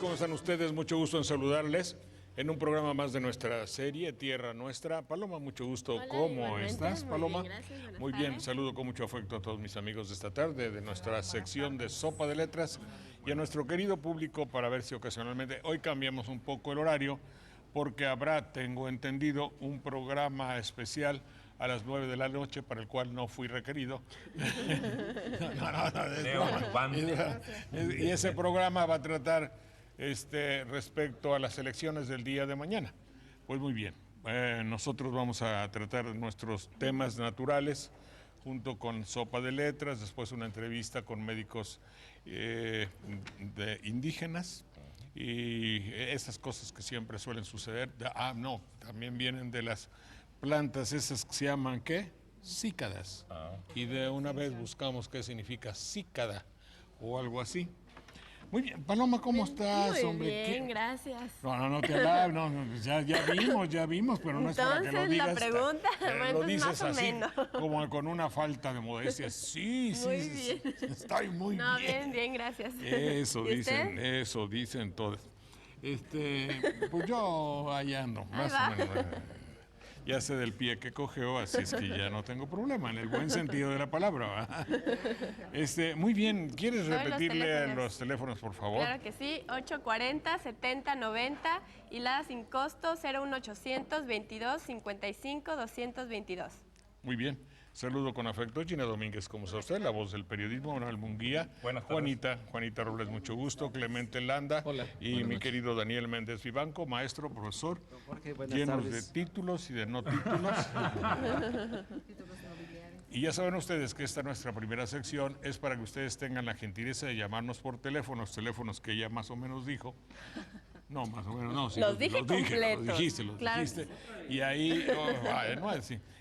¿Cómo están ustedes? Mucho gusto en saludarles en un programa más de nuestra serie Tierra Nuestra. Paloma, mucho gusto. Hola, ¿Cómo estás, Paloma? Muy bien, gracias. Muy bien, saludo con mucho afecto a todos mis amigos de esta tarde, de nuestra sección de Sopa de Letras y a nuestro querido público para ver si ocasionalmente hoy cambiamos un poco el horario porque habrá, tengo entendido, un programa especial a las 9 de la noche para el cual no fui requerido. Y ese programa va a tratar respecto a las elecciones del día de mañana. Pues muy bien, nosotros vamos a tratar nuestros temas naturales junto con Sopa de Letras, después una entrevista con médicos indígenas y esas cosas que siempre suelen suceder. No, también vienen de las plantas esas que se llaman, ¿qué? Cícadas. Y de una vez buscamos qué significa cícada o algo así. Muy bien, Paloma, ¿cómo estás, muy hombre? Muy bien, gracias. No te alabo, ya vimos, pero no es para que lo digas. La pregunta, lo dices más o así, menos. como con una falta de modestia. Sí, estoy muy bien. Bien, gracias. Eso dicen todos. Pues yo ahí ando, más o menos. Ya sé del pie que cogeo, así es que ya no tengo problema, en el buen sentido de la palabra. Muy bien, ¿quieres repetirle los teléfonos, por favor? Claro que sí, 840-7090 y la sin costo 01800 22 55 222. Muy bien. Saludo con afecto, Gina Domínguez, ¿cómo está usted? La voz del periodismo, Manuel Munguía. Buenas tardes. Juanita Robles, mucho gusto. Clemente Landa. Hola. Y mi querido Daniel Méndez Vivanco, maestro, profesor. Jorge, llenos tardes. de títulos y de no títulos. Y ya saben ustedes que esta nuestra primera sección es para que ustedes tengan la gentileza de llamarnos por teléfonos que ella más o menos dijo. No, más o menos no. Sí, los dijiste. Y ahí,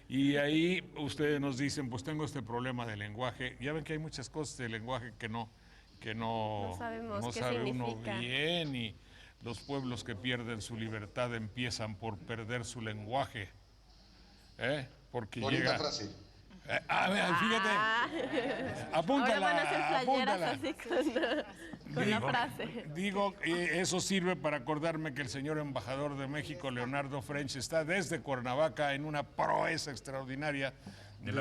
y ahí ustedes nos dicen, pues tengo este problema de lenguaje. Ya ven que hay muchas cosas de lenguaje que no sabemos no qué sabe significa. uno bien, y los pueblos que pierden su libertad empiezan por perder su lenguaje. Porque bonita frase. Fíjate, apúntala. Ahora van a hacer playeras así con la frase. Digo, eso sirve para acordarme que el señor embajador de México, Leonardo French, está desde Cuernavaca en una proeza extraordinaria de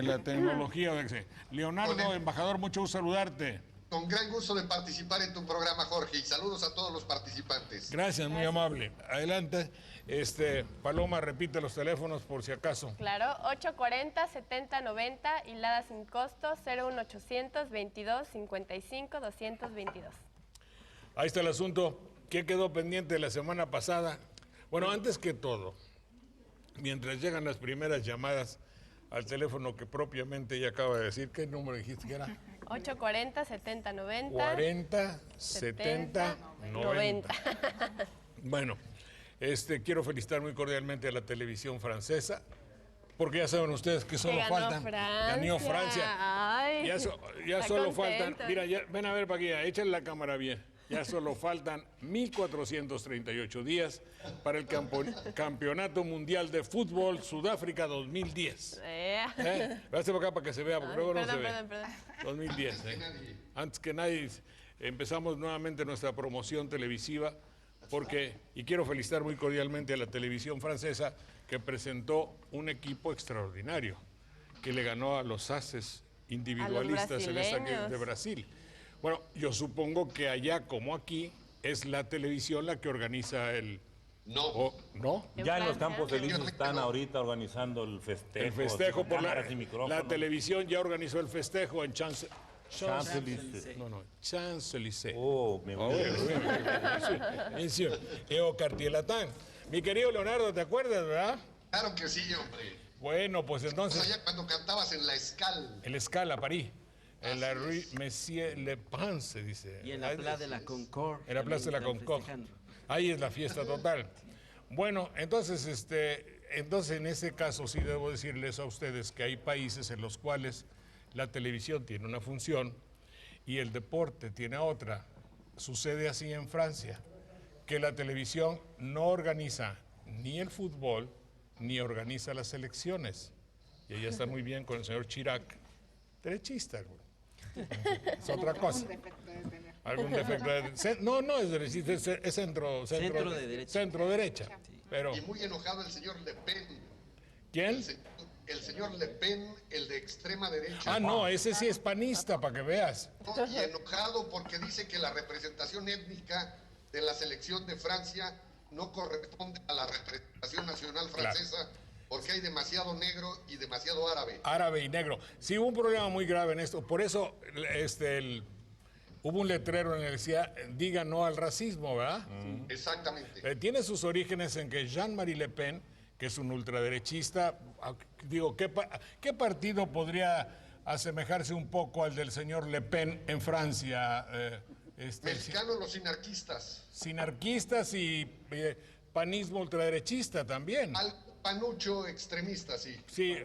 la tecnología. Leonardo, embajador, mucho gusto saludarte. Con gran gusto de participar en tu programa, Jorge, y saludos a todos los participantes. Gracias, muy amable. Adelante. Paloma, repite los teléfonos por si acaso. Claro, 840-7090 y la sin costo 01800 22 55 222. Ahí está el asunto. ¿Qué quedó pendiente de la semana pasada? Bueno, antes que todo, mientras llegan las primeras llamadas al teléfono que propiamente ella acaba de decir, ¿qué número dijiste que era? 840-7090. 40-70-90. Bueno, quiero felicitar muy cordialmente a la televisión francesa, porque ya saben ustedes que solo faltan. Ganó Francia. Ay, ya solo faltan. Mira, ven a ver para aquí, échale la cámara bien. Ya solo faltan 1,438 días para el Campeonato Mundial de Fútbol Sudáfrica 2010. Véase para acá para que se vea, porque luego no se ve. Perdón. 2010. Antes que nadie, empezamos nuevamente nuestra promoción televisiva, y quiero felicitar muy cordialmente a la televisión francesa, que presentó un equipo extraordinario, que le ganó a los ases individualistas de Brasil. Bueno, yo supongo que allá como aquí es la televisión la que organiza el... No. ¿No? Ya en los Campos Elíseos están ahorita organizando el festejo. El festejo por la televisión ya organizó el festejo en Champs-Élysées. Champs-Élysées. Oh, me voy. Cartier Latin. Mi querido Leonardo, ¿te acuerdas, verdad? Claro que sí, hombre. Bueno, pues entonces... Allá cuando cantabas en la Escala. En la Escala, París. En la Rue Messier Le Pen, se dice. Y en la Plaza de la Concorde. En la Plaza de la Concorde. Ahí es la fiesta total. Bueno, entonces en ese caso sí debo decirles a ustedes que hay países en los cuales la televisión tiene una función y el deporte tiene otra. Sucede así en Francia, que la televisión no organiza ni el fútbol ni organiza las elecciones. Y ella está muy bien con el señor Chirac, derechista, güey. Es otra cosa. Algún defecto. No es derechista, es Centro de derecha. Centro derecha. Sí. Pero, Y muy enojado el señor Le Pen. ¿quién? El señor Le Pen, el de extrema derecha. Ah, no, ese sí es panista, para que veas. Y enojado porque dice que la representación étnica de la selección de Francia no corresponde a la representación nacional francesa porque hay demasiado negro y demasiado árabe. Árabe y negro. Sí, hubo un problema muy grave en esto. Por eso hubo un letrero en el que decía, diga no al racismo, ¿verdad? Exactamente. Tiene sus orígenes en que Jean-Marie Le Pen, que es un ultraderechista, digo, ¿qué partido podría asemejarse un poco al del señor Le Pen en Francia? Mexicanos los sinarquistas. Sinarquistas y panismo ultraderechista también. Al panucho extremista, sí. Sí,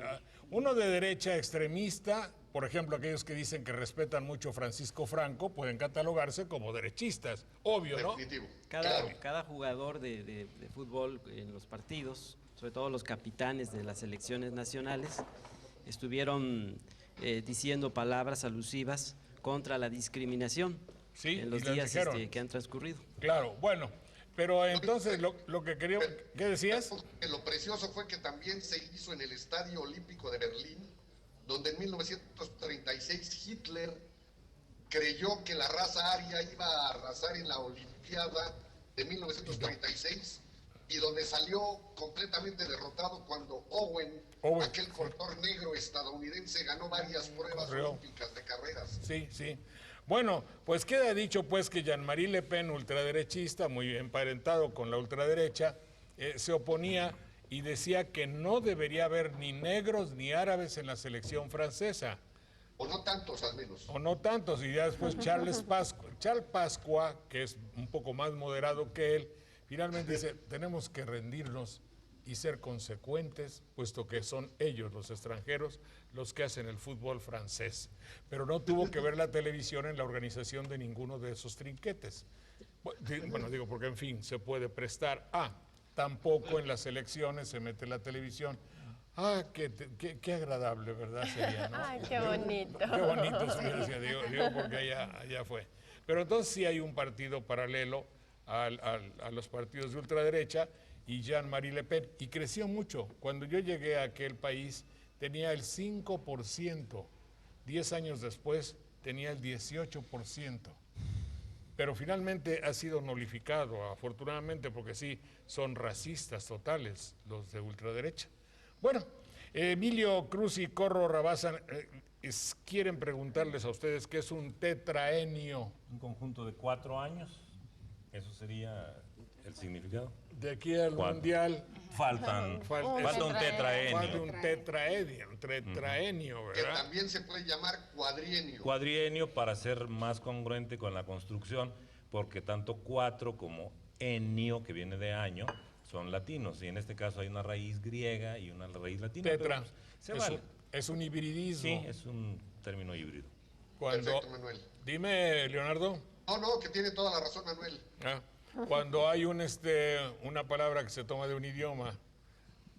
uno de derecha extremista, por ejemplo, aquellos que dicen que respetan mucho a Francisco Franco, pueden catalogarse como derechistas, obvio, ¿no? Definitivo. Cada jugador de fútbol en los partidos, sobre todo los capitanes de las selecciones nacionales, estuvieron diciendo palabras alusivas contra la discriminación Sí, en los y las días dijeron. que han transcurrido. Claro, bueno, pero entonces lo que quería, ¿qué decías? Lo precioso fue que también se hizo en el Estadio Olímpico de Berlín, donde en 1936 Hitler creyó que la raza aria iba a arrasar en la Olimpiada de 1936 y donde salió completamente derrotado cuando Owen, aquel corredor negro estadounidense, ganó varias pruebas olímpicas de carreras. Sí, sí. Bueno, pues queda dicho pues que Jean-Marie Le Pen, ultraderechista, muy emparentado con la ultraderecha, se oponía y decía que no debería haber ni negros ni árabes en la selección francesa. O no tantos, al menos. O no tantos, y ya después Charles Pasqua, que es un poco más moderado que él, finalmente dice, tenemos que rendirnos y ser consecuentes, puesto que son ellos, los extranjeros, los que hacen el fútbol francés. Pero no tuvo que ver la televisión en la organización de ninguno de esos trinquetes. Bueno, digo, porque en fin, se puede prestar a, tampoco en las elecciones se mete la televisión. Ah, qué agradable, ¿verdad? Sería, ¿no? Ay, qué bonito. Qué bonito se me decía, digo porque allá fue. Pero entonces sí hay un partido paralelo a los partidos de ultraderecha y Jean-Marie Le Pen, y creció mucho. Cuando yo llegué a aquel país tenía el 5%, 10 años después tenía el 18%. Pero finalmente ha sido nulificado, afortunadamente, porque sí, son racistas totales los de ultraderecha. Bueno, Emilio Cruz y Corro Rabasa quieren preguntarles a ustedes qué es un tetraenio. Un conjunto de 4 años, eso sería el significado. De aquí al 4. mundial Falta un tetraenio. un tetraenio, Que ¿verdad? también se puede llamar cuadrienio. Cuadrienio para ser más congruente con la construcción, porque tanto 4 como enio, que viene de año, son latinos. Y en este caso hay una raíz griega y una raíz latina. Tetra. Pero se vale. Es un hibridismo. Sí, es un término híbrido. Perfecto, Manuel. Dime, Leonardo. No, que tiene toda la razón, Manuel. Cuando hay una palabra que se toma de un idioma,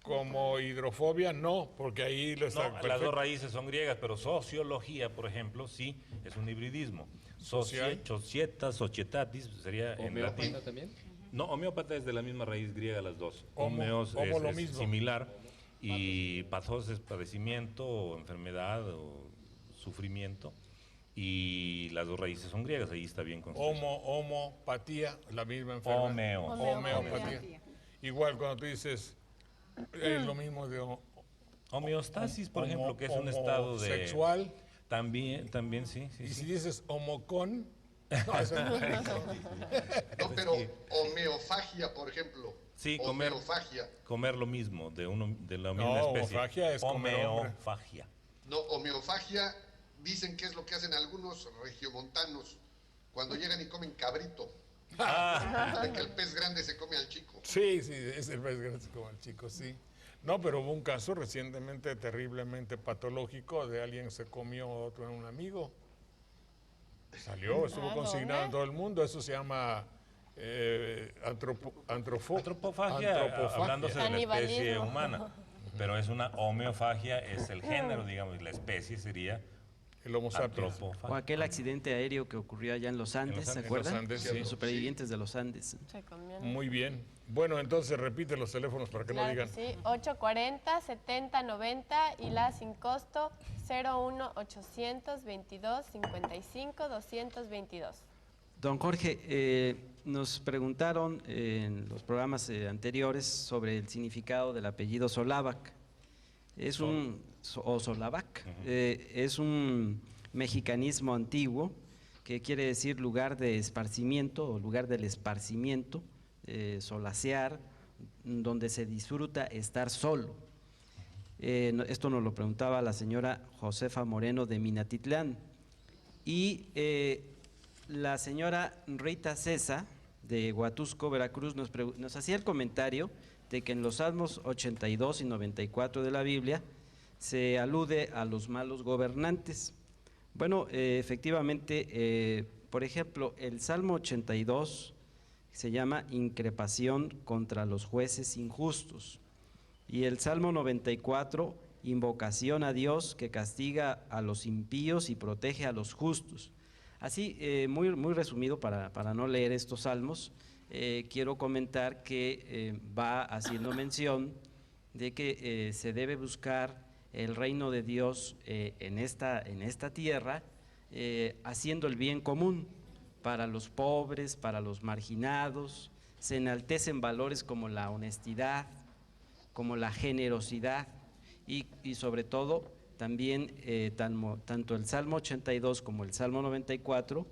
como hidrofobia, no, porque ahí lo está No, las dos raíces son griegas, pero sociología, por ejemplo, sí, es un hibridismo. Societatis sería en latín. ¿Homeópata también? No, homeópata es de la misma raíz griega las dos. Homo lo es mismo. similar y pathos es padecimiento o enfermedad o sufrimiento y las dos raíces son griegas, ahí está bien construido. Homopatía, la misma enfermedad. Homeopatía. Igual cuando tú dices, es lo mismo de Homeostasis, por ejemplo, que es un estado de... sexual. También sí. Y sí. si dices homocón, no, eso no. No, pero homeofagia, por ejemplo. Sí, homeofagia. comer lo mismo, de la misma No, especie. homofagia es comer hombre. Homeofagia. No, homeofagia dicen que es lo que hacen algunos regiomontanos cuando llegan y comen cabrito. De que el pez grande se come al chico. Sí, es el pez grande como el chico, sí. No, pero hubo un caso recientemente terriblemente patológico de alguien que se comió a otro, un amigo. Estuvo consignado en todo el mundo. Eso se llama Antropofagia, hablándose de la especie Canibalismo. humana. Pero es una homeofagia, es el género, digamos, y la especie sería El Homo sapiens. Antropófago. O aquel accidente aéreo que ocurrió allá en los Andes, ¿se Andes. acuerdan? En los Andes, sí. Los supervivientes de los Andes. Se comían. Muy bien. Bueno, entonces repite los teléfonos para que no Claro digan. que sí, 840-7090 y la sin costo 01800-22-55-222. Don Jorge, nos preguntaron en los programas anteriores sobre el significado del apellido Solávac. Es o Solavac, es un mexicanismo antiguo que quiere decir lugar de esparcimiento o lugar del esparcimiento, solacear, donde se disfruta estar solo. Esto nos lo preguntaba la señora Josefa Moreno de Minatitlán. Y la señora Rita Cesa de Huatusco, Veracruz, nos hacía el comentario de que en los Salmos 82 y 94 de la Biblia se alude a los malos gobernantes. Bueno, efectivamente, por ejemplo, el Salmo 82 se llama Increpación contra los jueces injustos, y el Salmo 94, Invocación a Dios que castiga a los impíos y protege a los justos. Así, muy resumido para no leer estos salmos, quiero comentar que va haciendo mención de que se debe buscar el reino de Dios en esta tierra, haciendo el bien común para los pobres, para los marginados. Se enaltecen valores como la honestidad, como la generosidad y sobre todo también tanto el Salmo 82 como el Salmo 94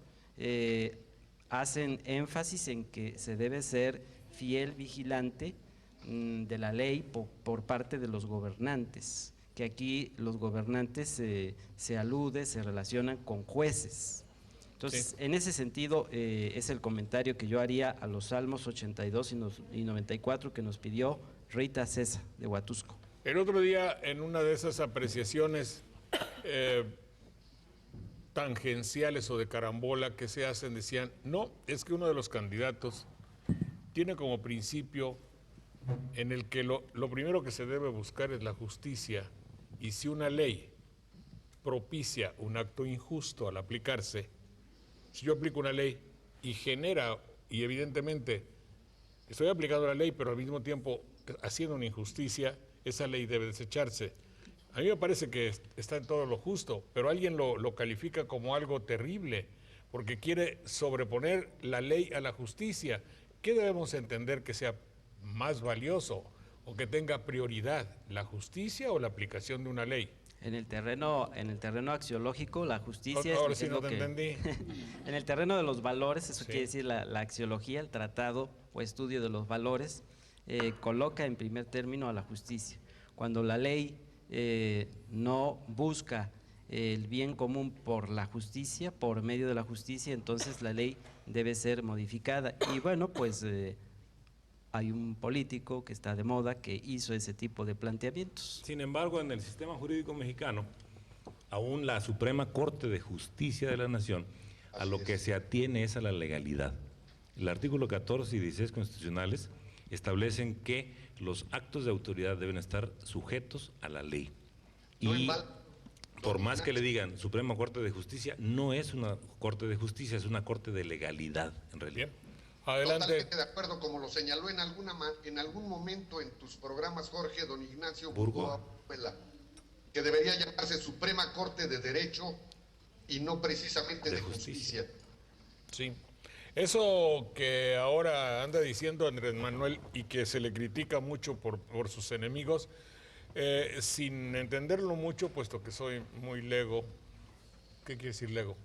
hacen énfasis en que se debe ser fiel vigilante de la ley por parte de los gobernantes, que aquí los gobernantes se relacionan con jueces. Entonces, Sí. en ese sentido es el comentario que yo haría a los Salmos 82 y 94 que nos pidió Rita Cesa de Huatusco. El otro día, en una de esas apreciaciones tangenciales o de carambola que se hacen, decían, no, es que uno de los candidatos tiene como principio en el que lo primero que se debe buscar es la justicia, y si una ley propicia un acto injusto al aplicarse, si yo aplico una ley y genera, y evidentemente estoy aplicando la ley, pero al mismo tiempo haciendo una injusticia, esa ley debe desecharse. A mí me parece que está en todo lo justo, pero alguien lo califica como algo terrible, porque quiere sobreponer la ley a la justicia. ¿Qué debemos entender que sea más valioso o que tenga prioridad, la justicia o la aplicación de una ley? En el terreno axiológico, la justicia Ahora es sí no lo te que… entendí. En el terreno de los valores, eso Sí. quiere decir la axiología, el tratado o estudio de los valores, coloca en primer término a la justicia. Cuando la ley no busca el bien común por la justicia, por medio de la justicia, entonces la ley debe ser modificada. Y bueno, pues hay un político que está de moda que hizo ese tipo de planteamientos. Sin embargo, en el sistema jurídico mexicano, aún la Suprema Corte de Justicia de la Nación, a lo que se atiene es a la legalidad. El artículo 14 y 16 constitucionales establecen que los actos de autoridad deben estar sujetos a la ley. No en Y balde, por más que le digan Suprema Corte de Justicia, no es una Corte de Justicia, es una Corte de legalidad, en realidad. Bien, adelante. Totalmente de acuerdo, como lo señaló en algún momento en tus programas, Jorge, don Ignacio Burgos. Burgoa, que debería llamarse Suprema Corte de Derecho y no precisamente de Justicia. Sí. Eso que ahora anda diciendo Andrés Manuel y que se le critica mucho por sus enemigos, sin entenderlo mucho, puesto que soy muy lego. ¿Qué quiere decir lego?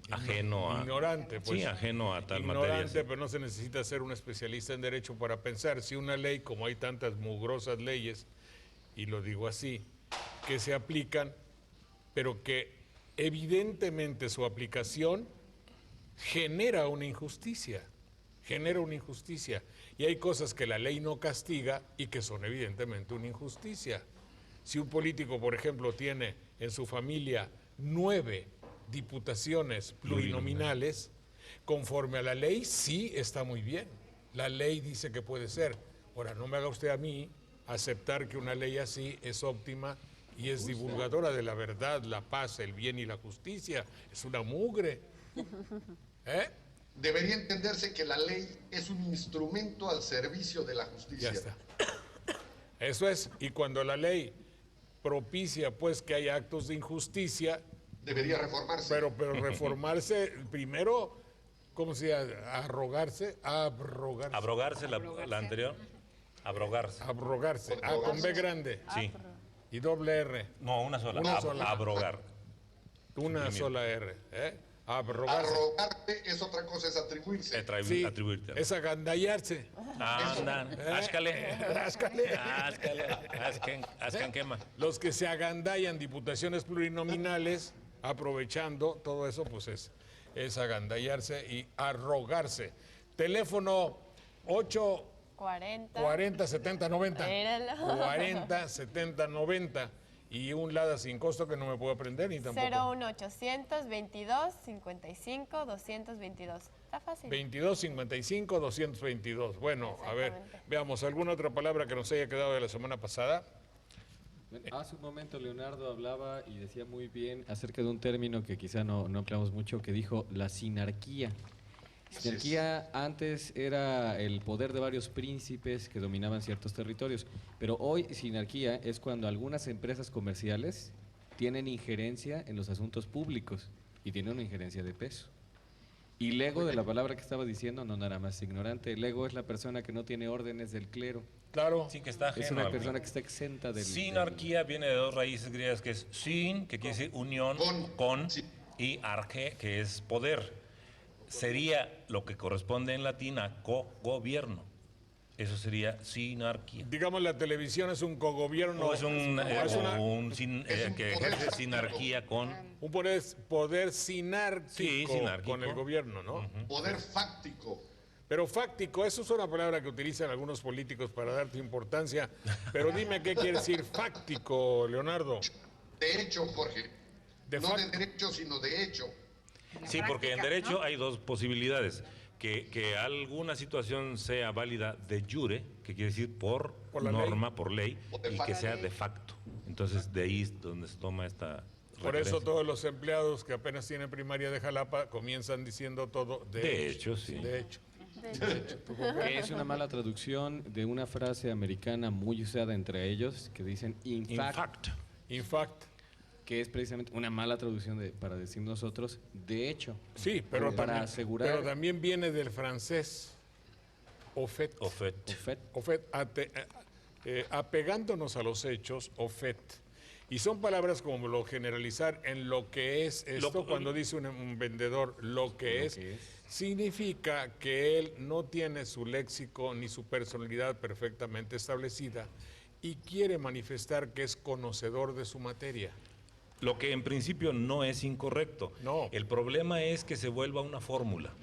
Ajeno a… Ignorante, pues. Sí, ajeno a tal Ignorante, materia. sí. pero no se necesita ser un especialista en derecho para pensar si una ley, como hay tantas mugrosas leyes, y lo digo así, que se aplican, pero que evidentemente su aplicación genera una injusticia, y hay cosas que la ley no castiga y que son evidentemente una injusticia. Si un político, por ejemplo, tiene en su familia 9 diputaciones plurinominales, conforme a la ley, sí está muy bien. La ley dice que puede ser. Ahora, no me haga usted a mí aceptar que una ley así es óptima y es divulgadora de la verdad, la paz, el bien y la justicia. Es una mugre. ¿Eh? Debería entenderse que la ley es un instrumento al servicio de la justicia. Ya está. Eso es. Y cuando la ley propicia pues que haya actos de injusticia, Debería reformarse. pero reformarse primero, ¿cómo se llama? Abrogarse. Abrogarse la anterior. Abrogarse. Abrogarse. A con B grande. Sí. Y doble R. No, una sola. Una sola. Abrogar. Una Suprimir. sola R. Abrogarse. Arrogarte es otra cosa, es atribuirse. Sí, Atribuirte. es agandallarse. Anda, áscale. Áscale. Ascan quema. Los que se agandallan diputaciones plurinominales, aprovechando todo eso, pues es agandallarse y arrogarse. Teléfono 40 70 90. Míralo. 40 70 90. Y un LADA sin costo que no me puedo aprender ni tampoco. 01800 22 55 222. Está fácil. 22 55 222. Bueno, a ver, Exactamente. veamos, ¿alguna otra palabra que nos haya quedado de la semana pasada? Hace un momento Leonardo hablaba y decía muy bien acerca de un término que quizá no empleamos mucho, que dijo la sinarquía. Sinarquía antes era el poder de varios príncipes que dominaban ciertos territorios, pero hoy sinarquía es cuando algunas empresas comerciales tienen injerencia en los asuntos públicos y tienen una injerencia de peso. Y lego, de la palabra que estaba diciendo, no nada más ignorante, lego es la persona que no tiene órdenes del clero. Claro. Sí, que está ajeno Es una al- persona que está exenta del... Sinarquía viene de dos raíces griegas, que es sin, que quiere decir unión, con, sí. y arche, que es poder. Sería lo que corresponde en latín a co-gobierno. Eso sería sinarquía. Digamos, la televisión es un cogobierno. O es un, es una- que ejerce sinarquía con... un poder sinárquico, Sí, sinárquico. con el gobierno, ¿no? Poder fáctico. Pero fáctico, eso es una palabra que utilizan algunos políticos para darte importancia. Pero dime qué quiere decir fáctico, Leonardo. De hecho, Jorge. De No fact- de derecho, sino de hecho. Sí, porque en derecho hay dos posibilidades. Que alguna situación sea válida de jure, que quiere decir por Por la norma, por ley, O de y que facto. sea de facto. Entonces, de ahí es donde se toma esta Por eso referencia. todos los empleados que apenas tienen primaria de Jalapa comienzan diciendo todo De hecho, sí. De hecho. Que es una mala traducción de una frase americana muy usada entre ellos que dicen in In fact, fact. In fact, que es precisamente una mala traducción para decir nosotros, de hecho. sí, pero Como para también, asegurar- pero también viene del francés au fait. O fait. O fait. Au fait, apegándonos a los hechos, au fait. Y son palabras como lo generalizar en lo que es esto, cuando dice un vendedor lo que es, significa que él no tiene su léxico ni su personalidad perfectamente establecida y quiere manifestar que es conocedor de su materia. Lo que en principio no es incorrecto. No. El problema es que se vuelva una fórmula,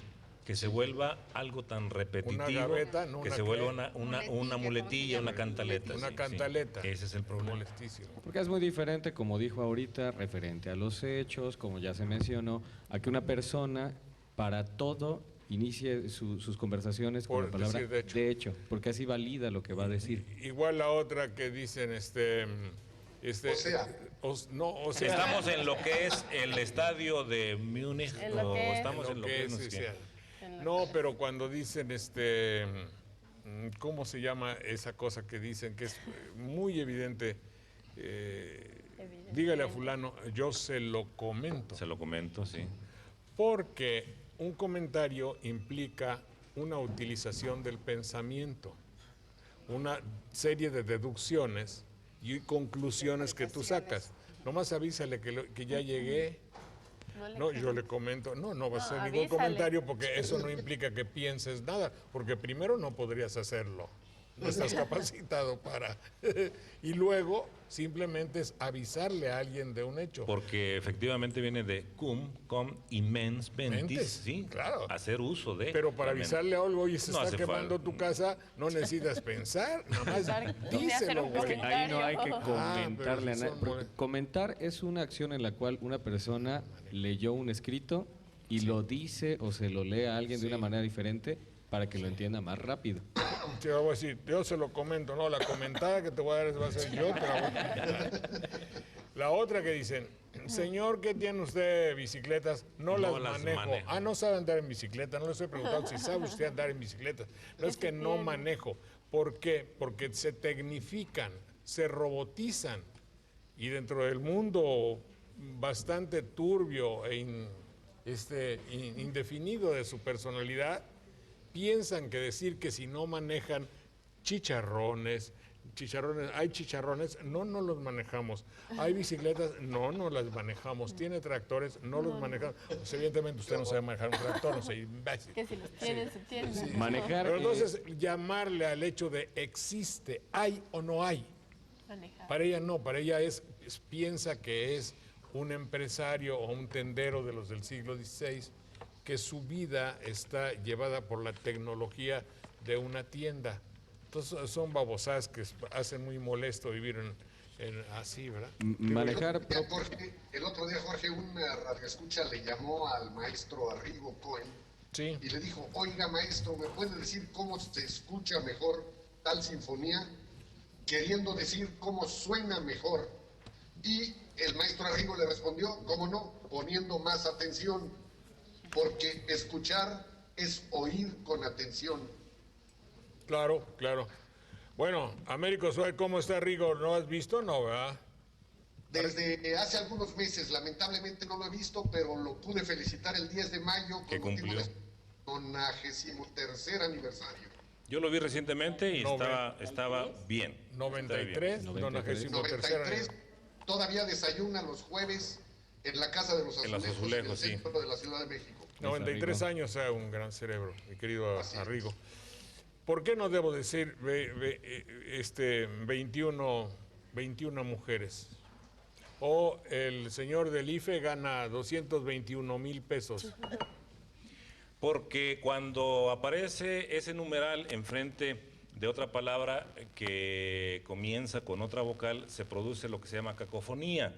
que se vuelva algo tan repetitivo, gaveta, no que una se qué. vuelva una muletilla, una cantaleta. Una sí, cantaleta. sí. Ese es el problema. Molestísimo. Porque es muy diferente, como dijo ahorita, referente a los hechos, como ya se mencionó, a que una persona para todo inicie sus conversaciones con Por la palabra decir de hecho. porque así valida lo que va a decir. Igual la otra que dicen O sea. o sea, Estamos en lo que es el estadio de Múnich, En lo o que es. estamos en lo que es, no sé sí, qué. sí. No, pero cuando dicen ¿cómo se llama esa cosa que dicen que es muy evidente? Dígale a fulano, yo se lo comento. Se lo comento, sí. Porque un comentario implica una utilización del pensamiento, una serie de deducciones y conclusiones que tú sacas. Nomás avísale que ya llegué. No, yo le comento. No va a ser ningún avísale. comentario porque eso no implica que pienses nada, porque primero no podrías hacerlo. No estás capacitado para. Y luego simplemente es avisarle a alguien de un hecho. Porque efectivamente viene de cum, com y mens mentis, Mentes, sí, claro. hacer uso de. Pero para la mente. avisarle a algo, oye, se No está hace quemando falta. tu casa, no necesitas pensar, nada más Hacer díselo, un güey. Que ahí no hay que Comentario. comentarle a pero si nadie. son porque comentar es una acción en la cual una persona leyó un escrito y lo dice o se lo lee a alguien de una manera diferente para que lo entienda más rápido. Claro. Te voy a decir, yo se lo comento, no, la comentada que te voy a dar va a ser yo, te la voy a comentar. La otra que dicen, señor, ¿qué tiene usted bicicletas? No las manejo. Ah, no sabe andar en bicicleta, no le estoy preguntando si sabe usted andar en bicicleta. No es que no manejo. ¿Por qué? Porque se tecnifican, se robotizan. Y dentro del mundo bastante turbio e indefinido de su personalidad, piensan que decir que si no manejan chicharrones, hay chicharrones, no los manejamos. Hay bicicletas, no las manejamos. Tiene tractores, no los manejamos. Pues evidentemente usted no sabe manejar un tractor, no sé, imbécil. Que si los tienen, se tienen. Sí. Manejar. Pero entonces llamarle al hecho de existe, hay o no hay. Manejar. Para ella no, para ella piensa que es un empresario o un tendero de los del siglo XVI, que su vida está llevada por la tecnología de una tienda. Entonces son babosadas que hacen muy molesto vivir así, ¿verdad? Manejar. El otro día, Jorge, un radioescucha le llamó al maestro Arrigo Cohen Sí. y le dijo, oiga maestro, ¿me puede decir cómo se escucha mejor tal sinfonía? Queriendo decir cómo suena mejor. Y el maestro Arrigo le respondió, ¿cómo no? Poniendo más atención, porque escuchar es oír con atención. Claro. Bueno, Américo Suárez, ¿cómo está Rigo? ¿No has visto? No, ¿verdad? Desde hace algunos meses, lamentablemente no lo he visto, pero lo pude felicitar el 10 de mayo Que con motivo cumplió. del 93 aniversario. Yo lo vi recientemente y No, estaba bien. 93, 93 93, todavía desayuna los jueves en la Casa de los En los Azulejos, Azulejos, en el sí. centro de la Ciudad de México. 93 años, o sea, un gran cerebro, mi querido Arrigo. ¿Por qué no debo decir 21 mujeres? O el señor del IFE gana 221,000 pesos. Porque cuando aparece ese numeral enfrente de otra palabra que comienza con otra vocal, se produce lo que se llama cacofonía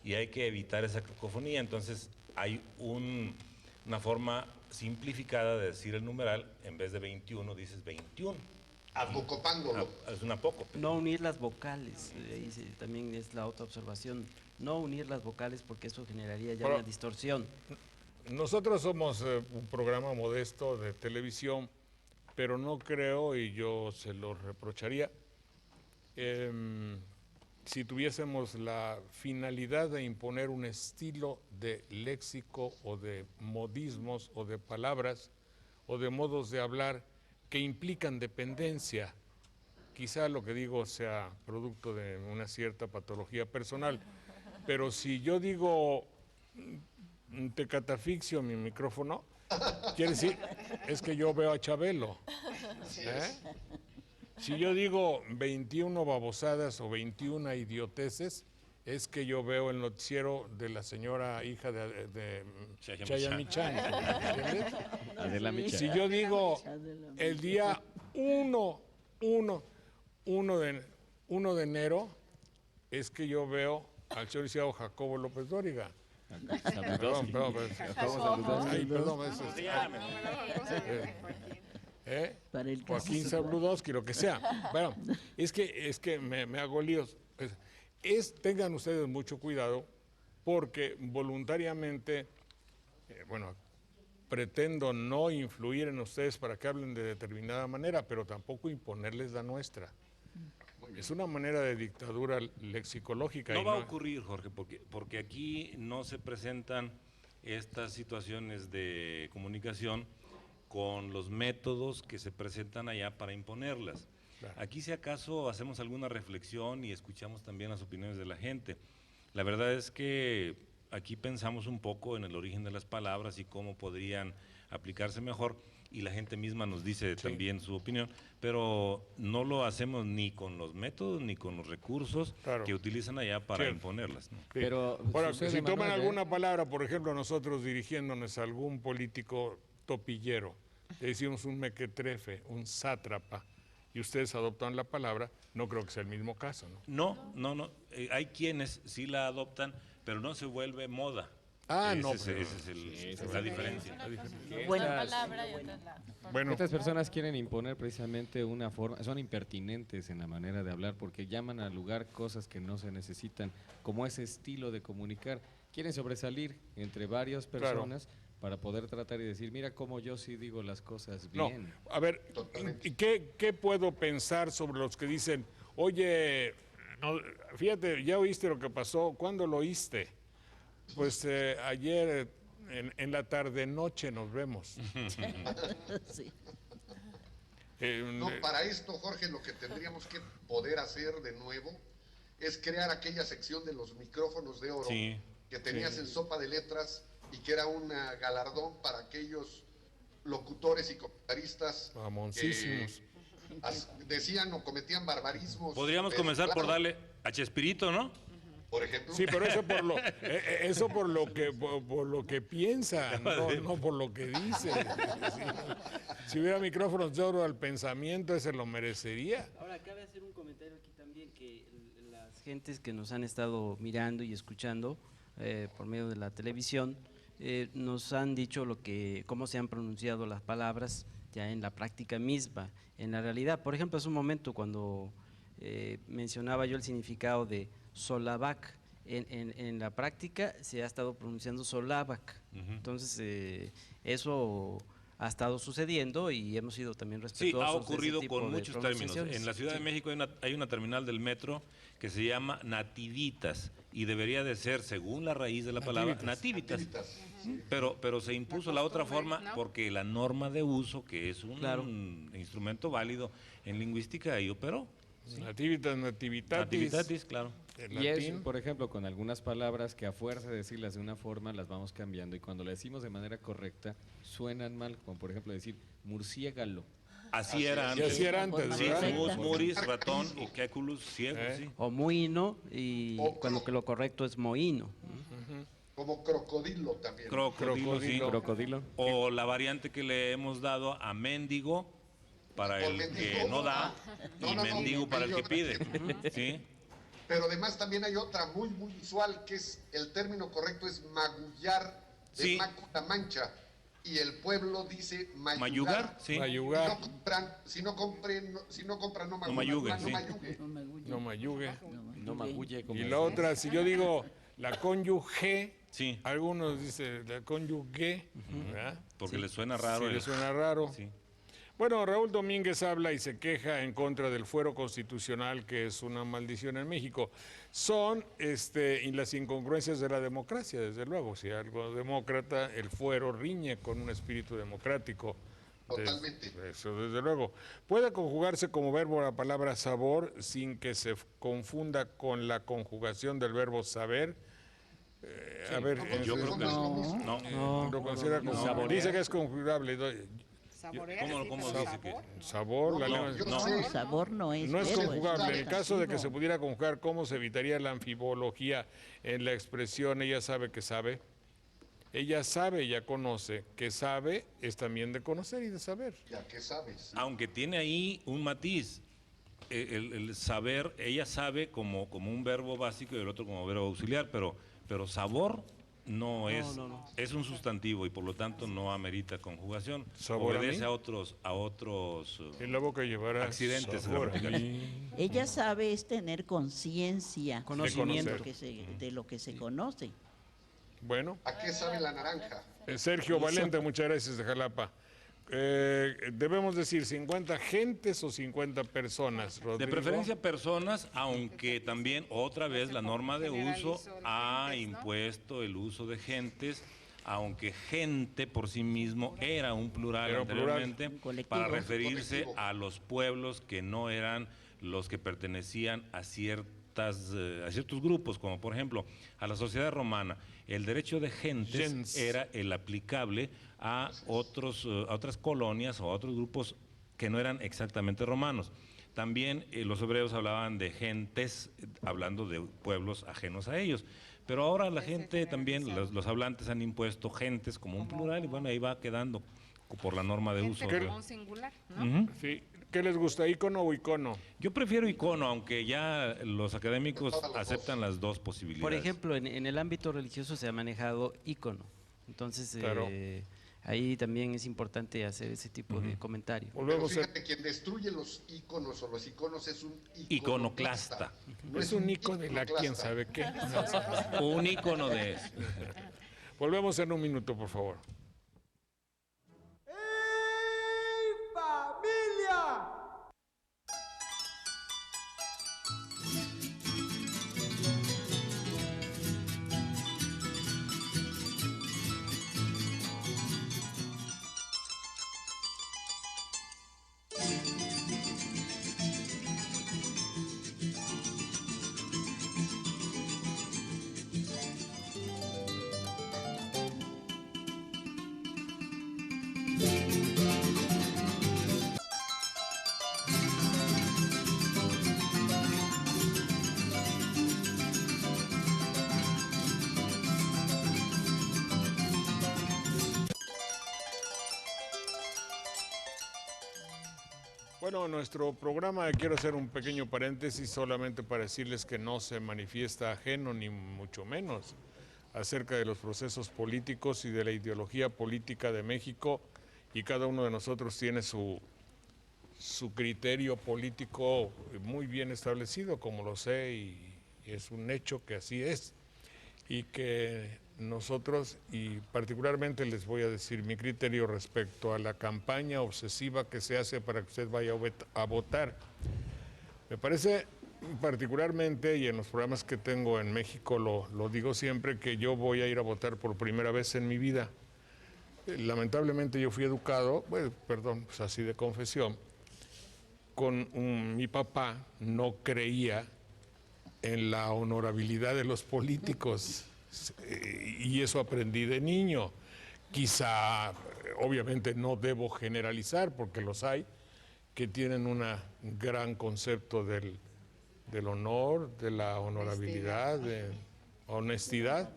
y hay que evitar esa cacofonía. Entonces hay una forma simplificada de decir el numeral, en vez de 21 dices 21. Apocopándolo. Es una apócope. No unir las vocales, ahí también es la otra observación. No unir las vocales porque eso generaría ya Pero- una distorsión. Nosotros somos un programa modesto de televisión, pero no creo, y yo se lo reprocharía, si tuviésemos la finalidad de imponer un estilo de léxico o de modismos o de palabras o de modos de hablar que implican dependencia. Quizá lo que digo sea producto de una cierta patología personal, pero si yo digo te catafixio mi micrófono, quiere decir, es que yo veo a Chabelo. ¿Eh? Si yo digo 21 babosadas o 21 idioteces, es que yo veo el noticiero de la señora hija de Chaya Michan. ¿Entiendes? Adela Micha. Si yo digo el día 1 de enero, es que yo veo al señor licenciado Jacobo López Dóriga. Perdón, ay, perdón, eso es- Joaquín Zabludowski, lo que sea. Bueno, es que me hago líos. Tengan ustedes mucho cuidado porque voluntariamente, pretendo no influir en ustedes para que hablen de determinada manera, pero tampoco imponerles la nuestra. Es una manera de dictadura lexicológica. No va a ocurrir, Jorge, porque aquí no se presentan estas situaciones de comunicación con los métodos que se presentan allá para imponerlas. Claro. Aquí, si acaso, hacemos alguna reflexión y escuchamos también las opiniones de la gente. La verdad es que aquí pensamos un poco en el origen de las palabras y cómo podrían aplicarse mejor, y la gente misma nos dice también su opinión, pero no lo hacemos ni con los métodos ni con los recursos Claro. que utilizan allá para Cierto. imponerlas, ¿no? Sí. Pero Bueno, sucede, si toman Manuel, alguna palabra, por ejemplo, nosotros dirigiéndonos a algún político topillero, le decimos un mequetrefe, un sátrapa, y ustedes adoptan la palabra, no creo que sea el mismo caso, ¿no? No. Hay quienes sí la adoptan, pero no se vuelve moda. Ah, no. Esa es la diferencia. Bueno, Bueno, Estas personas quieren imponer precisamente una forma, son impertinentes en la manera de hablar porque llaman al lugar cosas que no se necesitan, como ese estilo de comunicar. Quieren sobresalir entre varias personas para poder tratar y decir, mira cómo yo sí digo las cosas no. bien. A ver, ¿y qué puedo pensar sobre los que dicen, oye, no, fíjate, ya oíste lo que pasó? ¿Cuándo lo oíste? Pues ayer en la tarde-noche nos vemos. sí. No, para esto, Jorge, lo que tendríamos que poder hacer de nuevo es crear aquella sección de los micrófonos de oro Sí. que tenías en Sopa de Letras y que era un galardón para aquellos locutores y comentaristas que Mamoncísimos. decían o cometían barbarismos. Podríamos pero comenzar por claro, darle a Chespirito, ¿no? por ejemplo. Sí, pero eso por lo que piensa, no por lo que dice. Sí. Si hubiera micrófonos de oro al pensamiento, ese lo merecería. Ahora, cabe hacer un comentario aquí también, que las gentes que nos han estado mirando y escuchando por medio de la televisión, nos han dicho cómo se han pronunciado las palabras ya en la práctica misma, en la realidad. Por ejemplo, hace un momento cuando mencionaba yo el significado de Solabac, en la práctica se ha estado pronunciando Solabac. Entonces, eso ha estado sucediendo y hemos sido también Sí, respetuosos. ha de ese ocurrido tipo con de muchos términos. pronunciaciones. En la Ciudad de México hay una terminal del metro que se llama Nativitas y debería de ser, según la raíz de la palabra, Nativitas. Pero se impuso la otra forma porque la norma de uso, que es un instrumento válido en lingüística, ahí operó. Nativitas, nativitatis. Nativitatis, claro. En Y es, latín. por ejemplo, con algunas palabras que a fuerza de decirlas de una forma las vamos cambiando y cuando le decimos de manera correcta suenan mal, como por ejemplo decir murciégalo. Así era Y antes. así era antes, Sí, ¿verdad? mus, muris, ratón y queculus, ciego, sí. O muino, y cuando que lo correcto es moino. Como crocodilo también. Crocodilo, sí. Crocodilo. O la variante que le hemos dado a mendigo para Por el que mendigo. no da No, y no, mendigo para el que pide. ¿Sí? Pero además también hay otra muy, muy visual, que es, el término correcto es magullar, de Sí. Mácula Mancha, y el pueblo dice mayugar. Mayugar, sí. Mayugar, Si no compran, no No mayuguen, sí. mayugue. no mayugue. No magulle como Y la otra, si yo digo la cónyuge, Sí. algunos dicen la cónyuge, ¿verdad? Porque le suena raro. Sí, le suena raro. Sí. Bueno, Raúl Domínguez habla y se queja en contra del fuero constitucional, que es una maldición en México. Son y las incongruencias de la democracia, desde luego. Si algo demócrata, el fuero riñe con un espíritu democrático. Totalmente. Eso, desde luego. Puede conjugarse como verbo la palabra sabor sin que se confunda con la conjugación del verbo saber. A ver, Yo creo que No. no. lo considera como Saborear. dice que es conjugable. ¿Cómo dice que? Sabor, la lengua. Yo No. sé, No, sabor no es. No es verbo, conjugable. En el caso de que se sustantivo. pudiera conjugar, ¿cómo se evitaría la anfibología en la expresión ella sabe que sabe? Ella sabe, ya conoce. Que sabe es también de conocer y de saber. ya que sabes. Aunque tiene ahí un matiz. El saber, ella sabe como un verbo básico y el otro como verbo auxiliar, pero sabor no es, es un sustantivo y por lo tanto no amerita conjugación. ¿Sabor a Obedece mí? a otros En la boca llevará accidentes. sabor a en la mí. Ella sabe es tener conciencia Conocimiento. de lo que se conoce. Bueno, ¿A qué sabe la naranja? Sergio Valente, muchas gracias de Jalapa. Debemos decir 50 gentes o 50 personas, De Rodrigo. preferencia personas, aunque también otra vez la norma de uso ha impuesto el uso de gentes, aunque gente por sí mismo era un plural Era un plural. anteriormente, Un colectivo. para referirse Colectivo. a los pueblos que no eran los que pertenecían a ciertos grupos, como por ejemplo a la sociedad romana. El derecho de gentes Gens. era el aplicable a otras colonias o a otros grupos que no eran exactamente romanos. También los hebreos hablaban de gentes, hablando de pueblos ajenos a ellos. Pero ahora la gente también, los hablantes han impuesto gentes como un plural y bueno, ahí va quedando por la norma de uso. Como un singular, ¿no? Ujú. Sí. ¿Qué les gusta, icono o icono? Yo prefiero icono, aunque ya los académicos aceptan las dos posibilidades. Por ejemplo, en el ámbito religioso se ha manejado ícono. Entonces, Claro. ahí también es importante hacer ese tipo de comentario. Pero Volvemos a... fíjate, quien destruye los íconos o los iconos es un Iconoclasta. No Es un icono de la iconoclasta. quién sabe qué. Un icono de eso. Volvemos en un minuto, por favor. Bueno, nuestro programa, quiero hacer un pequeño paréntesis solamente para decirles que no se manifiesta ajeno, ni mucho menos, acerca de los procesos políticos y de la ideología política de México, y cada uno de nosotros tiene su criterio político muy bien establecido, como lo sé, y es un hecho que así es, y que nosotros, y particularmente les voy a decir mi criterio respecto a la campaña obsesiva que se hace para que usted vaya a votar. Me parece particularmente, y en los programas que tengo en México lo digo siempre, que yo voy a ir a votar por primera vez en mi vida. Lamentablemente yo fui educado, pues así de confesión, mi papá no creía en la honorabilidad de los políticos, y eso aprendí de niño. Quizá, obviamente no debo generalizar, porque los hay que tienen un gran concepto del honor, de la honorabilidad, de honestidad.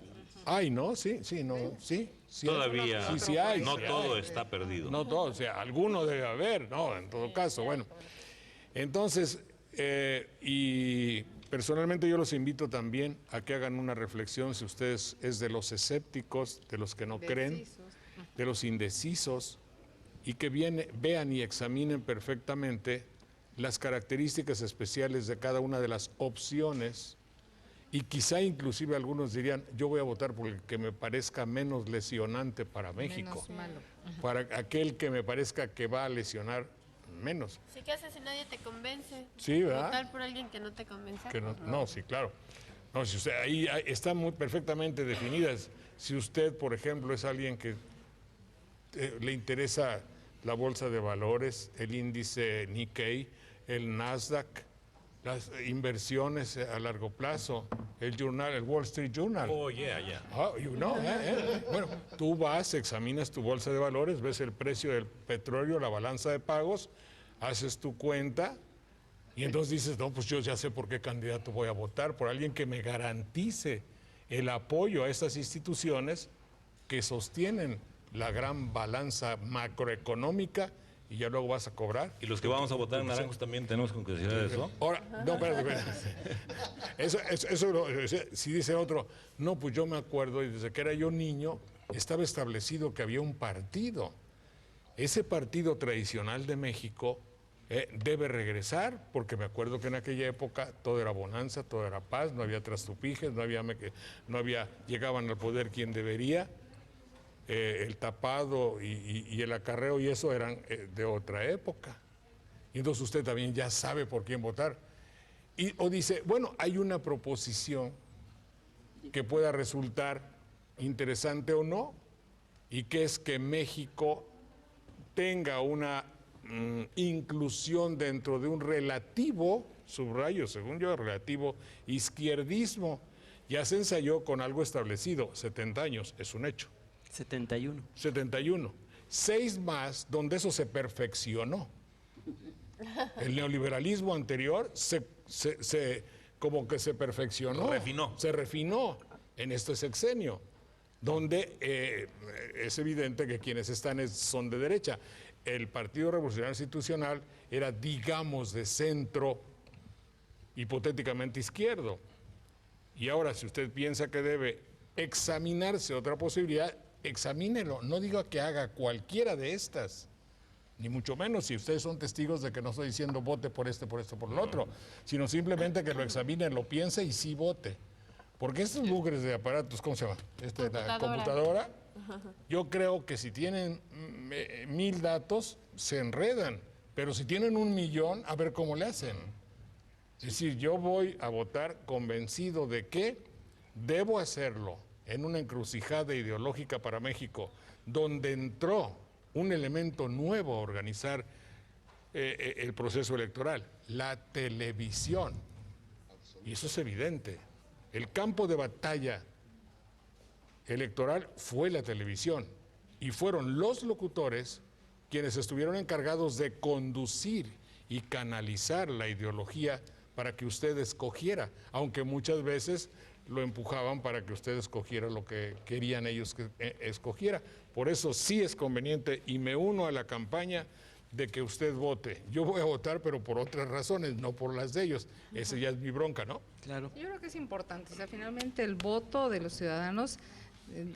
Ay, ¿no? Sí, no, sí. Todavía Sí hay, no sí todo hay. está perdido. No todo, o sea, alguno debe haber, ¿no? En todo caso, bueno. Entonces, y personalmente yo los invito también a que hagan una reflexión, si ustedes es de los escépticos, de los que no creen, de los indecisos, y que vean y examinen perfectamente las características especiales de cada una de las opciones, y quizá inclusive algunos dirían, yo voy a votar por el que me parezca menos lesionante para México, Menos malo. para aquel que me parezca que va a lesionar menos. Sí, ¿qué haces si nadie te convence? Sí, ¿verdad? Votar por alguien que no te convence. Que no, sí, claro. No, si usted, ahí están muy perfectamente definidas. Si usted, por ejemplo, es alguien que le interesa la bolsa de valores, el índice Nikkei, el Nasdaq, las inversiones a largo plazo, el Wall Street Journal. Oh, yeah. Oh, you know, Bueno, tú vas, examinas tu bolsa de valores, ves el precio del petróleo, la balanza de pagos, haces tu cuenta y entonces dices, no, pues yo ya sé por qué candidato voy a votar, por alguien que me garantice el apoyo a estas instituciones que sostienen la gran balanza macroeconómica, y ya luego vas a cobrar. Y los que vamos a votar en naranjos también tenemos que considerar eso. Ahora, no, espérate. Eso, si dice otro, no, pues yo me acuerdo, y desde que era yo niño, estaba establecido que había un partido. Ese partido tradicional de México debe regresar, porque me acuerdo que en aquella época todo era bonanza, todo era paz, no había trastupijes, no había llegaban al poder quien debería. El tapado y el acarreo y eso eran de otra época. Y entonces usted también ya sabe por quién votar. O dice, bueno, hay una proposición que pueda resultar interesante o no, y que es que México tenga una inclusión dentro de un relativo, subrayo, según yo, relativo izquierdismo. Ya se ensayó con algo establecido, 70 años, es un hecho. 71. 71. 6 más donde eso se perfeccionó. El neoliberalismo anterior como que se perfeccionó. Refinó. Se refinó en este sexenio. donde es evidente que quienes están son de derecha. El Partido Revolucionario Institucional era, digamos, de centro, hipotéticamente izquierdo. Y ahora, si usted piensa que debe examinarse otra posibilidad, examínelo. No diga que haga cualquiera de estas, ni mucho menos si ustedes son testigos de que no estoy diciendo vote por este, por esto, por el otro, sino simplemente que lo examine, lo piense y sí vote. Porque estos bugres de aparatos, ¿cómo se llama? La computadora, yo creo que si tienen 1000 datos, se enredan, pero si tienen 1,000,000, a ver cómo le hacen. Es decir, yo voy a votar convencido de que debo hacerlo en una encrucijada ideológica para México, donde entró un elemento nuevo a organizar el proceso electoral, la televisión. Y eso es evidente. El campo de batalla electoral fue la televisión y fueron los locutores quienes estuvieron encargados de conducir y canalizar la ideología para que usted escogiera, aunque muchas veces lo empujaban para que usted escogiera lo que querían ellos que escogiera. Por eso sí es conveniente y me uno a la campaña de que usted vote. Yo voy a votar, pero por otras razones, no por las de ellos. Esa ya es mi bronca, ¿no? Claro. Yo creo que es importante, o sea, finalmente el voto de los ciudadanos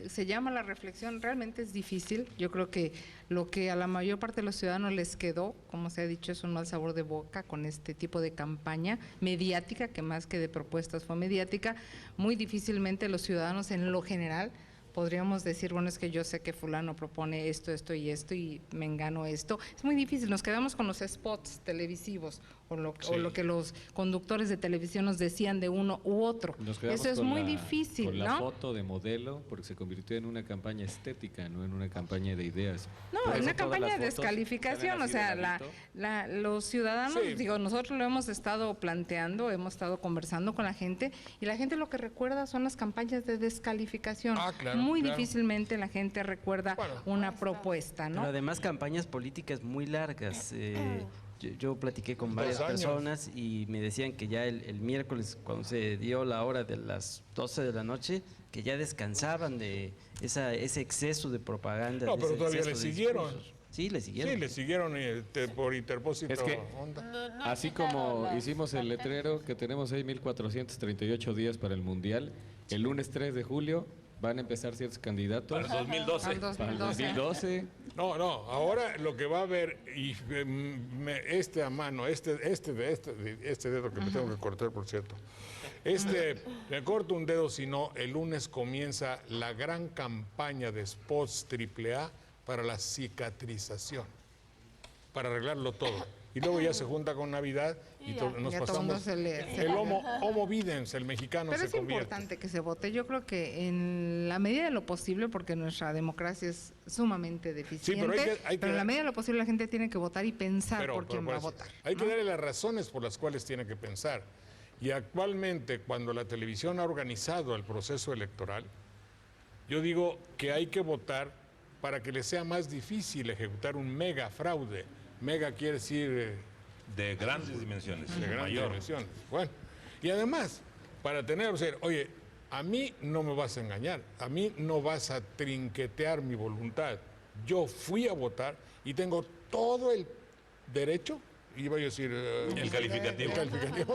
se llama la reflexión, realmente es difícil. Yo creo que lo que a la mayor parte de los ciudadanos les quedó, como se ha dicho, es un mal sabor de boca con este tipo de campaña mediática, que más que de propuestas fue mediática. Muy difícilmente los ciudadanos en lo general podríamos decir, bueno, es que yo sé que fulano propone esto, esto y esto y me engano esto. Es muy difícil, nos quedamos con los spots televisivos o lo que los conductores de televisión nos decían de uno u otro. Eso es muy difícil, con ¿no? la foto de modelo, porque se convirtió en una campaña estética, no en una campaña de ideas. No, Por es eso una todas campaña las de fotos descalificación, salen o así sea, de ladito. los ciudadanos, Sí. digo, nosotros lo hemos estado planteando, hemos estado conversando con la gente y la gente lo que recuerda son las campañas de descalificación. Ah, claro, Muy claro. difícilmente la gente recuerda una propuesta, Pero ¿no? además campañas políticas muy largas. Yo platiqué con varias 2 años. personas y me decían que ya el miércoles, cuando se dio la hora de las 12 de la noche, que ya descansaban de ese exceso de propaganda. No, de pero ese todavía exceso le de siguieron. discursos. Sí, le siguieron. Sí, le siguieron por interpósito. Es que- onda. Así como hicimos el letrero que tenemos 6,438 días para el Mundial, el lunes 3 de julio van a empezar ciertos candidatos. Para el 2012. Al Para el 2012. 2012. No, ahora lo que va a haber, y este a mano, este dedo que me tengo que cortar, por cierto, me corto un dedo, si no, el lunes comienza la gran campaña de spots AAA para la cicatrización, para arreglarlo todo. Y luego ya se junta con Navidad y nos Ya todo el mundo pasamos. se le- El homo videns, el mexicano Pero se es convierte. importante que se vote. Yo creo que en la medida de lo posible, porque nuestra democracia es sumamente deficiente, pero hay que en la dar- medida de lo posible la gente tiene que votar y pensar por quién va a eso, votar. hay que ¿no? darle las razones por las cuales tiene que pensar. Y actualmente, cuando la televisión ha organizado el proceso electoral, yo digo que hay que votar para que le sea más difícil ejecutar un mega fraude. Mega quiere decir De grandes dimensiones. de grandes mayor. dimensiones. Bueno, y además, para tener, o sea, oye, a mí no me vas a engañar, a mí no vas a trinquetear mi voluntad. Yo fui a votar y tengo todo el derecho, iba a decir... El calificativo.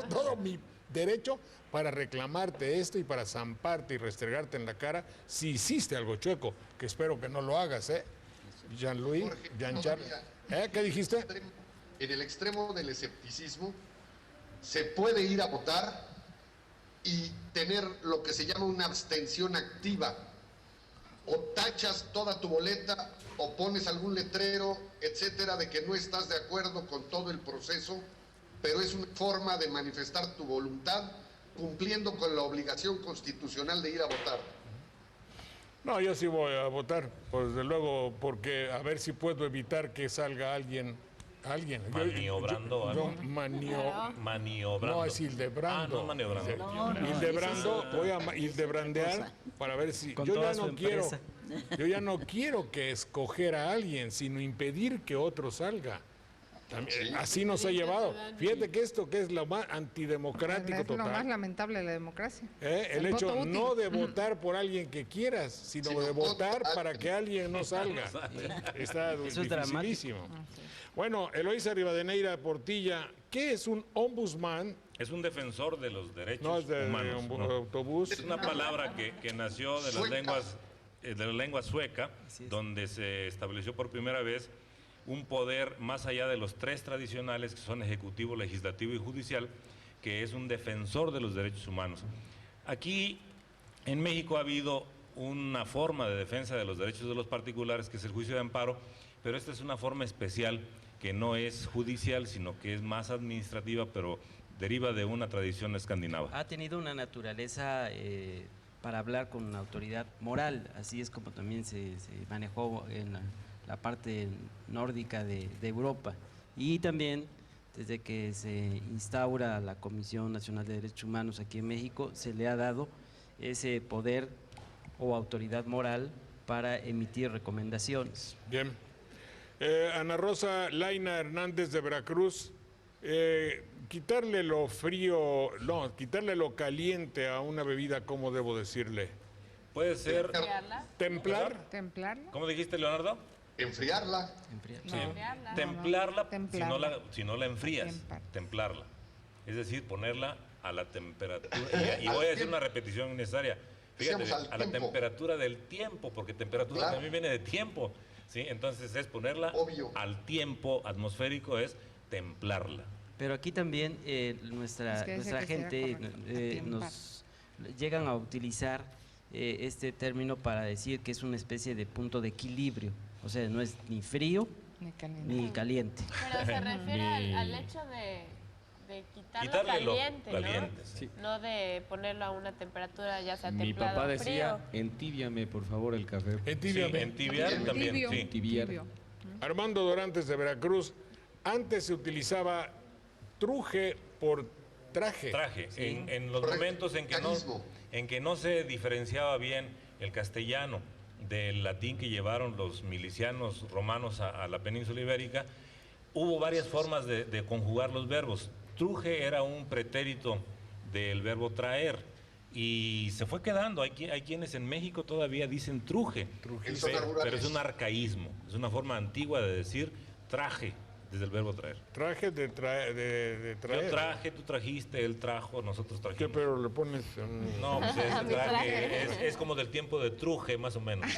Todo mi derecho para reclamarte esto y para zamparte y restregarte en la cara si hiciste algo chueco, que espero que no lo hagas, ¿eh? Jean-Louis, Jorge, Jean-Charles. todavía- ¿Qué dijiste? En el extremo del escepticismo, se puede ir a votar y tener lo que se llama una abstención activa. O tachas toda tu boleta, o pones algún letrero, etcétera, de que no estás de acuerdo con todo el proceso, pero es una forma de manifestar tu voluntad cumpliendo con la obligación constitucional de ir a votar. No, yo sí voy a votar, pues desde luego, porque a ver si puedo evitar que salga alguien. Maniobrando algo. Maniobrando. No, es Hildebrando. Ah, no maniobrando. Hildebrando, voy a Hildebrandear para ver si... Con Yo toda ya su no quiero... empresa. Yo ya no quiero que escoger a alguien, sino impedir que otro salga. También, Sí. así nos ha llevado. Fíjate que esto que es lo más antidemocrático Es lo más total. lamentable de la democracia. El voto hecho útil. no de votar por alguien que quieras, sino Sino de votar votar. para que alguien no salga. Está Eso es dramático. dificilísimo. Bueno, Eloísa Rivadeneira Portilla, ¿qué es un ombudsman? Es un defensor de los derechos No es de humanos. ¿no? autobús. Es una palabra que nació de las Sueca. lenguas de la lengua sueca, Así es. donde se estableció por primera vez un poder más allá de los tres tradicionales que son ejecutivo, legislativo y judicial, que es un defensor de los derechos humanos. Aquí en México ha habido una forma de defensa de los derechos de los particulares, que es el juicio de amparo, pero esta es una forma especial que no es judicial, sino que es más administrativa, pero deriva de una tradición escandinava. Ha tenido una naturaleza para hablar con una autoridad moral, así es como también se manejó en la parte nórdica de Europa. Y también, desde que se instaura la Comisión Nacional de Derechos Humanos aquí en México, se le ha dado ese poder o autoridad moral para emitir recomendaciones. Bien. Ana Rosa Laina Hernández de Veracruz, quitarle lo frío, no, quitarle lo caliente a una bebida, ¿cómo debo decirle? Puede ser, ¿Templar? ¿Templarla? ¿cómo dijiste, Leonardo? Enfriarla. Sí. Enfriarla. Templarla, Templarla. si no la enfrías, Templar. templarla. Es decir, ponerla a la temperatura. Y voy a decir una repetición innecesaria. Fíjate, Decíamos al a la tiempo. temperatura del tiempo, porque temperatura Claro. también viene de tiempo. ¿Sí? Entonces es ponerla Obvio. al tiempo atmosférico, es templarla. Pero aquí también nuestra, Es que dice nuestra que será gente correcto, nos llegan a utilizar este término para decir que es una especie de punto de equilibrio. O sea, no es ni frío Ni caliente. ni caliente. Pero se refiere al hecho de quitarlo Quitarle lo caliente, ¿no? caliente. Sí. No de ponerlo a una temperatura ya sea Mi templado papá o decía, frío. entíbiame por favor el café. Sí, Entibiame. entibiar también, Tibio. sí. Tibiar. Tibio. Armando Dorantes de Veracruz, antes se utilizaba truje por traje. Traje. En los Correcto. momentos Carismo. en que no se diferenciaba bien el castellano del latín que llevaron los milicianos romanos a la península ibérica, hubo varias formas de conjugar los verbos. Truje era un pretérito del verbo traer y se fue quedando. Hay quienes en México todavía dicen truje, En zonas rurales. pero es un arcaísmo, es una forma antigua de decir traje, desde el verbo traer. Traje de traer. Yo traje, tú trajiste, él trajo, nosotros ¿Qué trajimos. pero le pones? No, pues es, Mi traje. es como del tiempo de Truje, más o menos.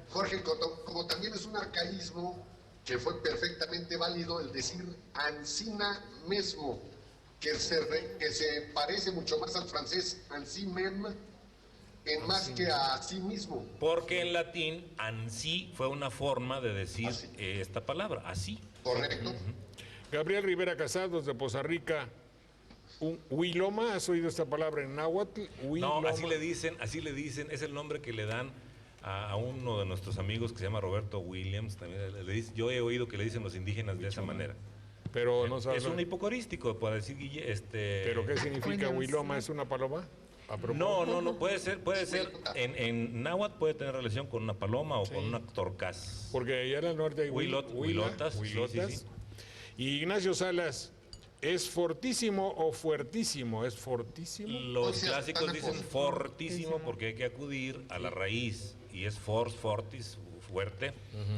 Jorge, como también es un arcaísmo que fue perfectamente válido el decir ancina mesmo, que se parece mucho más al francés ansi même, en más que a sí mismo. Porque en latín, ansí fue una forma de decir Así. esta palabra, así. Correcto. Gabriel Rivera Casados de Poza Rica, un huiloma, ¿has oído esta palabra en náhuatl? No, Huiloma. así le dicen, es el nombre que le dan a uno de nuestros amigos que se llama Roberto Williams. También yo he oído que le dicen los indígenas de esa manera. Pero no sabes. Es un hipocorístico, para decir, ¿Pero qué significa Williams, huiloma? sí. ¿Es una paloma? ¿A propósito? No, puede ser, en náhuatl puede tener relación con una paloma o con una torcaz. Porque allá en el norte hay Huilotas, sí, huilotas. sí. Y Ignacio Salas, ¿es fortísimo o fuertísimo? ¿Es fortísimo? Los O sea, clásicos están dicen ambos. fortísimo porque hay que acudir a la raíz y es fortis, fuerte,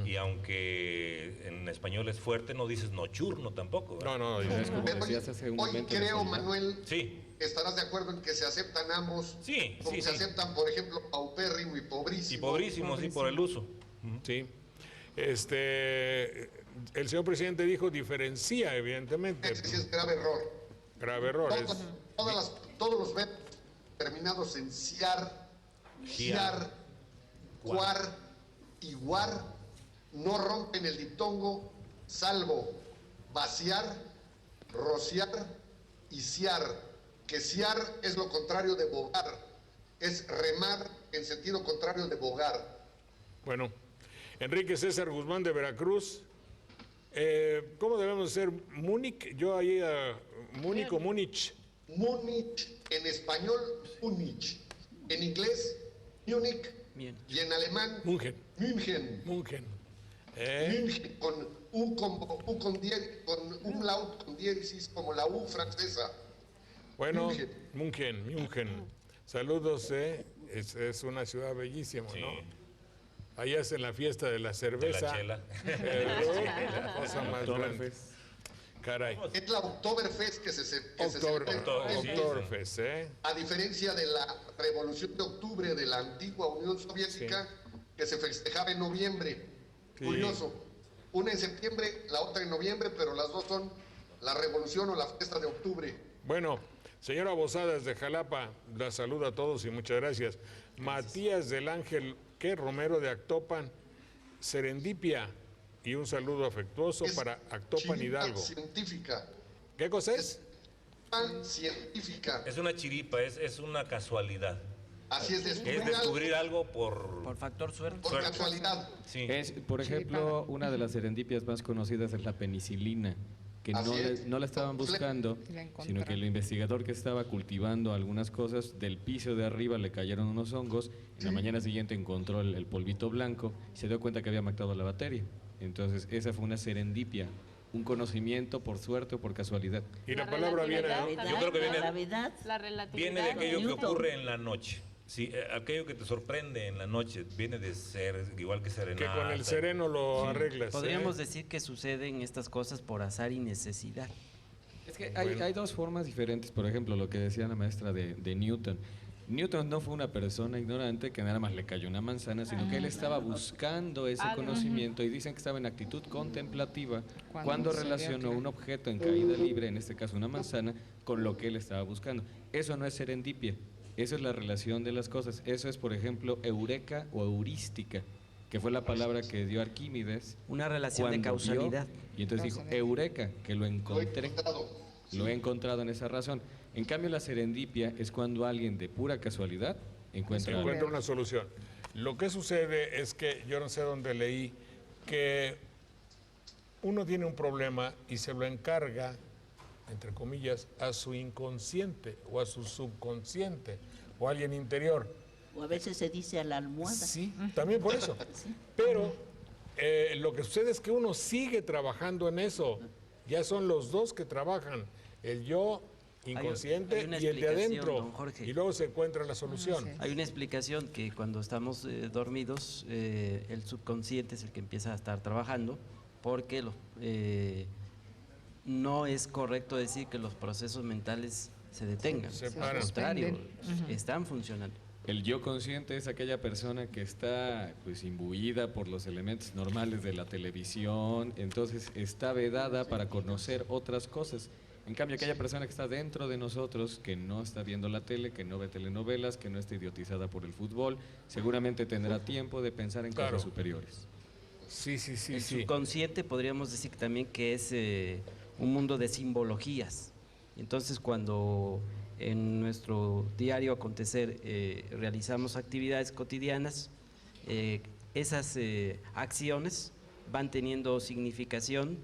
y aunque en español es fuerte, no dices nochurno tampoco. ¿verdad? No, Es como Oye, decías hace un hoy momento. creo, Rosalía. Manuel, Sí, estarás de acuerdo en que se aceptan ambos, sí, como sí, se sí. aceptan, por ejemplo, paupérrimo y pobrísimo. Y pobrísimo, sí, por el uso. Sí. El señor presidente dijo diferencia, evidentemente. Ese sí es grave error. Grave error. Todos los verbos terminados en ciar, giar, cuar y guar no rompen el diptongo, salvo vaciar, rociar y ciar, que ciar es lo contrario de bogar, es remar en sentido contrario de bogar. Bueno, Enrique César Guzmán de Veracruz. ¿Cómo debemos ser? Múnich, yo ahí Múnich o Múnich. Múnich, en español, Múnich, en inglés, Múnich, Bien. y en alemán, München. München. München. München, con con umlaut con diéresis como la U francesa. Bueno, München. Saludos, es una ciudad bellísima, ¿no? Allá hacen la fiesta de la cerveza. De la chela. La cosa más grande. Caray. Es la Oktoberfest que se celebra. Oktoberfest, A diferencia de la Revolución de Octubre de la antigua Unión Soviética, que se festejaba en noviembre. Sí. Curioso. Una en septiembre, la otra en noviembre, pero las dos son la Revolución o la fiesta de Octubre. Bueno, señora Bosadas de Jalapa, la saluda a todos y muchas gracias. Matías del Ángel, Romero de Actopan, Serendipia, y un saludo afectuoso para Actopan Hidalgo. Científica. ¿Qué cosa es? Científica. Es una chiripa, es una casualidad. Así es, Es descubrir algo por factor suerte. por casualidad. Sí. Por ejemplo, una de las serendipias más conocidas es la penicilina, que no la estaban buscando, sino que el investigador que estaba cultivando algunas cosas, del piso de arriba le cayeron unos hongos, en la mañana siguiente encontró el polvito blanco y se dio cuenta que había matado la bacteria. Entonces, esa fue una serendipia, un conocimiento por suerte o por casualidad. Y la palabra viene, Yo creo que viene, La relatividad. viene de aquello que Newton. ocurre en la noche. Sí, aquello que te sorprende en la noche viene de ser igual que serenata. que con el sereno lo arreglas. Podríamos decir que suceden estas cosas por azar y necesidad. Es que hay dos formas diferentes, por ejemplo, lo que decía la maestra de Newton. Newton no fue una persona ignorante que nada más le cayó una manzana, sino que él estaba buscando ese conocimiento y dicen que estaba en actitud contemplativa cuando relacionó un objeto en caída libre, en este caso una manzana, con lo que él estaba buscando. Eso no es serendipia, eso es la relación de las cosas. Eso es, por ejemplo, eureka o heurística, que fue la palabra que dio Arquímedes. Una relación de cuando causalidad. vio, y entonces dijo, eureka, que lo encontré. Lo he encontrado en esa razón. En cambio, la serendipia es cuando alguien de pura casualidad encuentra una solución. Lo que sucede es que yo no sé dónde leí que uno tiene un problema y se lo encarga, entre comillas, a su inconsciente o a su subconsciente o a alguien interior. O a veces se dice a la almohada. Sí, también por eso. Pero lo que sucede es que uno sigue trabajando en eso. Ya son los dos que trabajan, el yo inconsciente hay una y el de explicación, adentro. don Jorge. Y luego se encuentra la solución. Hay una explicación que cuando estamos dormidos, el subconsciente es el que empieza a estar trabajando, porque no es correcto decir que los procesos mentales se detengan. Se Al paran. contrario, están funcionando. El yo consciente es aquella persona que está pues imbuida por los elementos normales de la televisión, entonces está vedada para conocer otras cosas. En cambio, aquella persona que está dentro de nosotros, que no está viendo la tele, que no ve telenovelas, que no está idiotizada por el fútbol, seguramente tendrá tiempo de pensar en Claro. cosas superiores. Sí. El subconsciente podríamos decir también que es un mundo de simbologías. Entonces, cuando en nuestro diario acontecer realizamos actividades cotidianas, esas acciones van teniendo significación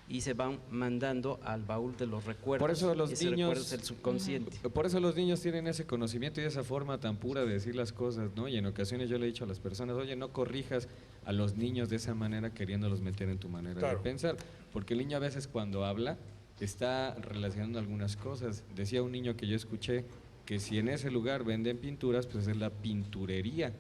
y se van mandando al baúl de los recuerdos. Por eso los Ese niños- recuerdo es el subconsciente. Por eso los niños tienen ese conocimiento y esa forma tan pura de decir las cosas, ¿no? Y en ocasiones yo le he dicho a las personas, oye, no corrijas a los niños de esa manera queriéndolos meter en tu manera Claro. de pensar, porque el niño a veces cuando habla está relacionando algunas cosas. Decía un niño que yo escuché que si en ese lugar venden pinturas, pues es la pinturería.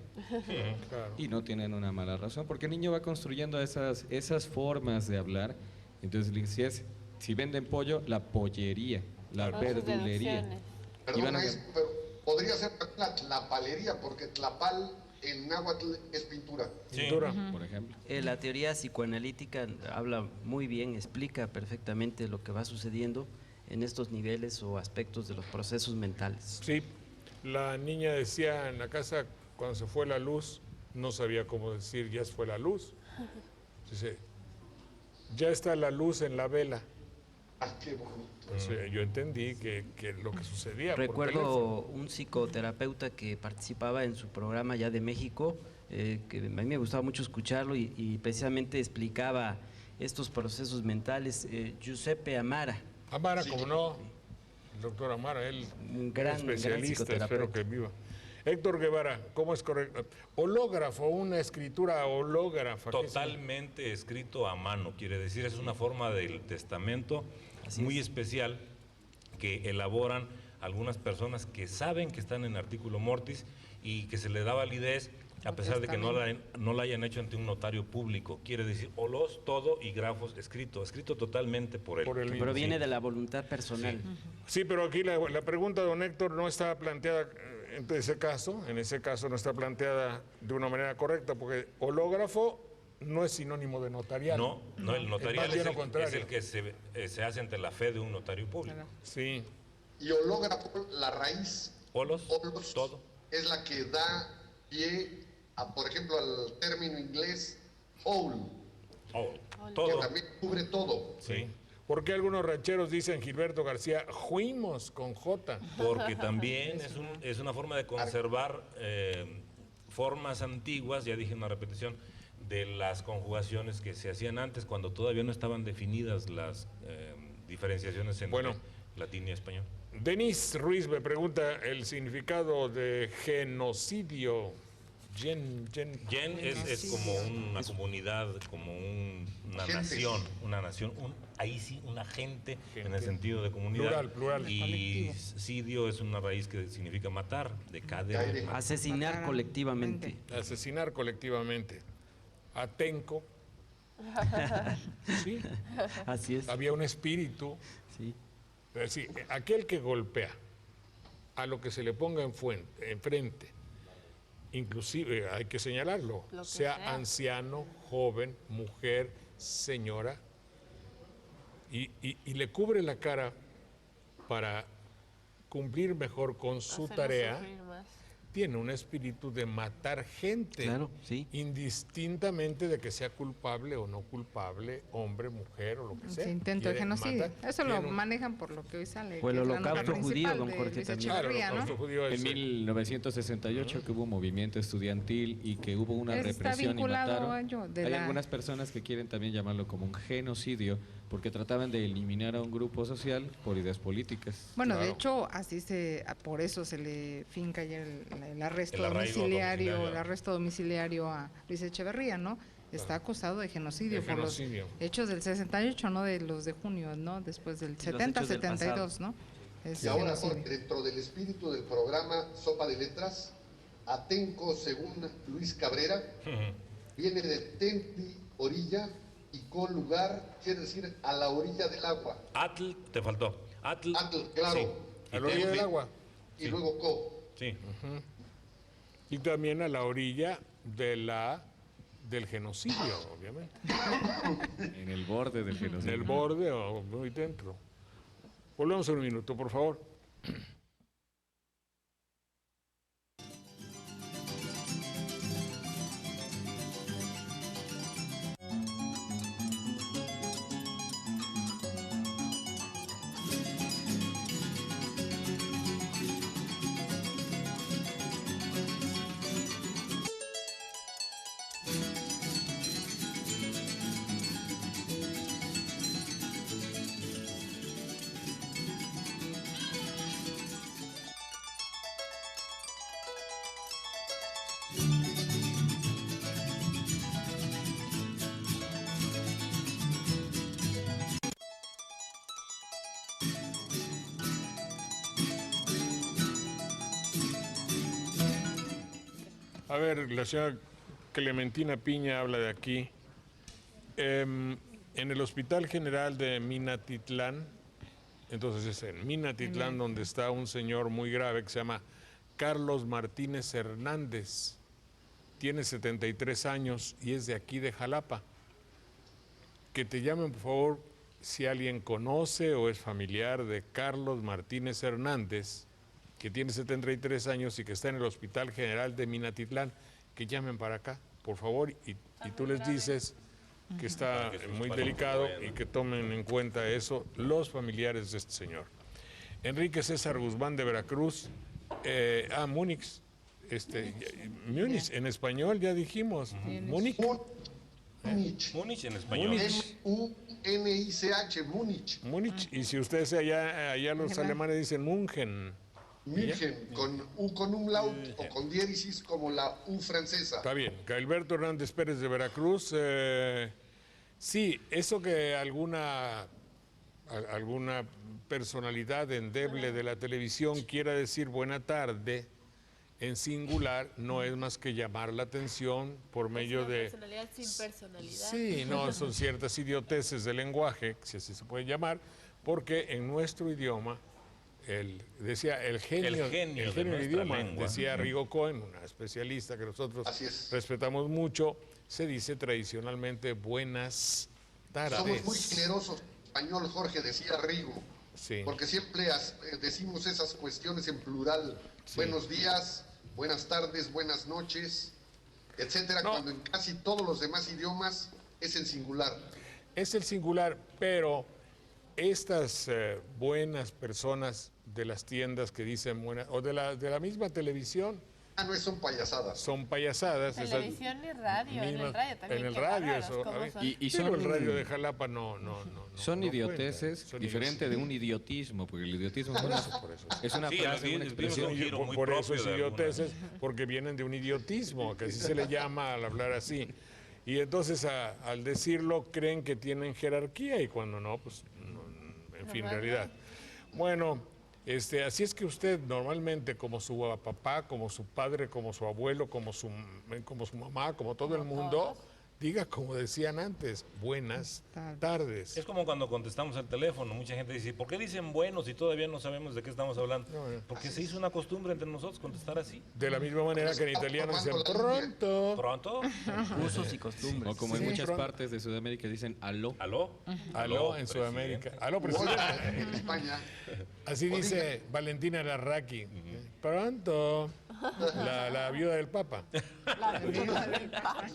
Claro. Y no tienen una mala razón, porque el niño va construyendo esas formas de hablar. Entonces, si venden pollo, la pollería, la Con sus verdulería. deducciones. Y van Perdón, a- maestro, pero podría ser la tlapalería, porque tlapal en náhuatl es pintura. Pintura. Por ejemplo. La teoría psicoanalítica habla muy bien, explica perfectamente lo que va sucediendo en estos niveles o aspectos de los procesos mentales. Sí, la niña decía en la casa cuando se fue la luz, no sabía cómo decir ya se fue la luz. Dice, ya está la luz en la vela. Ah, qué bonito. Entonces, yo entendí que lo que sucedía. por teléfono. Recuerdo un psicoterapeuta que participaba en su programa ya de México, que a mí me gustaba mucho escucharlo y precisamente explicaba estos procesos mentales. Giuseppe Amara, Amara, como no, el doctor Amara, él un gran especialista, espero psicoterapeuta. que viva. Héctor Guevara, ¿cómo es correcto? Hológrafo, una escritura hológrafa. ¿qué es? Totalmente escrito a mano, quiere decir, es una forma del testamento muy especial que elaboran algunas personas que saben que están en artículo mortis y que se le da validez a pesar de que no la hayan hecho ante un notario público. Quiere decir, olos, todo y grafos escrito totalmente por él. Pero viene de la voluntad personal. Sí, pero aquí la pregunta de don Héctor no está planteada en ese caso no está planteada de una manera correcta, porque hológrafo no es sinónimo de notarial. No, el notarial más bien es lo contrario. el que se hace ante la fe de un notario público. Claro. Sí. Y hológrafo, la raíz Olos, todo. es la que da pie a, por ejemplo, al término inglés whole, que Todo. también cubre todo. Sí. ¿Por qué algunos rancheros dicen Gilberto García, juimos con J? Porque también es una forma de conservar formas antiguas, ya dije una repetición, de las conjugaciones que se hacían antes, cuando todavía no estaban definidas las diferenciaciones entre latín y español. Denis Ruiz me pregunta el significado de genocidio. Gen es como una comunidad, como una nación, ahí sí, una gente en el sentido de comunidad. Plural. Y sidio es una raíz que significa matar, de cadere. Asesinar colectivamente. Asesinar colectivamente. Atenco. Sí. Así es. Había un espíritu. Sí. Es decir, aquel que golpea a lo que se le ponga enfrente, inclusive hay que señalarlo, sea anciano, joven, mujer, señora, y le cubre la cara para cumplir mejor con su tarea, tiene un espíritu de matar gente, Claro, sí. indistintamente de que sea culpable o no culpable, hombre, mujer o lo que sea. Sí, intento de Quiere genocidio. matar, Eso lo tiene un- manejan por lo que hoy sale. O el que es la holocausto nota judío, principal don de Jorge, Luis también. Claro, el Echeverría, ¿no? holocausto judío es En 1968 que hubo un movimiento estudiantil y que hubo una Está represión y vinculado mataron. a ello, Hay algunas personas que quieren también llamarlo como un genocidio porque trataban de eliminar a un grupo social por ideas políticas. Bueno, de Claro. hecho, por eso se le finca ayer el arresto El arraigo domiciliario, domiciliario. el arresto domiciliario a Luis Echeverría, ¿no? Está acusado de genocidio De por genocidio. los hechos del 68, no de los de junio, ¿no? Después del los 70, hechos del 72, ¿no? Es Y ahora, genocidio. Jorge, dentro del espíritu del programa Sopa de Letras, Atenco, según Luis Cabrera, viene de Tempi, orilla, y con lugar, quiere decir a la orilla del agua. Atl, te faltó. Atl, Atl, claro. sí. A la orilla del agua. Y luego Co. Sí. Y también a la orilla del genocidio, obviamente. En el borde del En genocidio. el borde o muy dentro. Volvemos en un minuto, por favor. A ver, la señora Clementina Piña habla de aquí. En el Hospital General de Minatitlán, entonces es en Minatitlán donde está un señor muy grave que se llama Carlos Martínez Hernández. Tiene 73 años y es de aquí de Jalapa. Que te llamen, por favor, si alguien conoce o es familiar de Carlos Martínez Hernández, que tiene 73 años y que está en el Hospital General de Minatitlán, que llamen para acá, por favor, y tú les dices que está muy delicado y que tomen en cuenta eso los familiares de este señor. Enrique César Guzmán de Veracruz, Múnich, Múnich, en español ya dijimos, Múnich. Múnich. Múnich en español. M-U-N-I-C-H, Múnich. Múnich, y si ustedes allá los alemanes dicen München. München, con U con umlaut o con diéresis como la U francesa. Está bien. Alberto Hernández Pérez de Veracruz. Sí, eso que alguna personalidad endeble de la televisión quiera decir buena tarde en singular no es más que llamar la atención por medio de... Personalidad sin personalidad. Sí, no, son ciertas idioteces del lenguaje, si así se puede llamar, porque en nuestro idioma, decía el genio del idioma, lengua. decía Rigo Cohen, una especialista que nosotros Así es. respetamos mucho, se dice tradicionalmente buenas tardes. Somos muy generosos, español, Jorge, decía Rigo, Sí. porque siempre decimos esas cuestiones en plural. Sí. Buenos días, buenas tardes, buenas noches, etcétera, No. cuando en casi todos los demás idiomas es en singular. Es el singular, pero estas buenas personas de las tiendas que dicen buenas, o de la misma televisión, No son payasadas. son payasadas. esas Televisión y radio, en mismas- el radio también. En el qué radio, bárbaros, eso. cómo a ver, son. Y pero son- el radio de Jalapa no Son no idioteces, cuenta. Son diferente de un idiotismo, porque el idiotismo es una, Por eso. es una Sí, frase, así una es, expresión. un giro muy Por eso propio es de alguna. idioteces, porque vienen de un idiotismo, que así se le llama al hablar así. Y entonces al decirlo creen que tienen jerarquía y cuando no, pues, en fin, realidad. Bueno, así es que usted normalmente, como su papá, como su padre, como su abuelo, como su mamá, como todo el mundo, diga como decían antes, buenas tardes. Es como cuando contestamos el teléfono, mucha gente dice, ¿por qué dicen buenos y todavía no sabemos de qué estamos hablando? Porque se hizo una costumbre entre nosotros contestar así. De la misma manera que en italiano dicen pronto. ¿Pronto? Usos y costumbres. O como en Sí, muchas pronto. partes de Sudamérica dicen aló. ¿Aló? Aló en Sudamérica. presidente. Aló, Hola, presidente. en España. Así dice Valentina Larraqui. Pronto. La viuda del Papa. La viuda del Papa.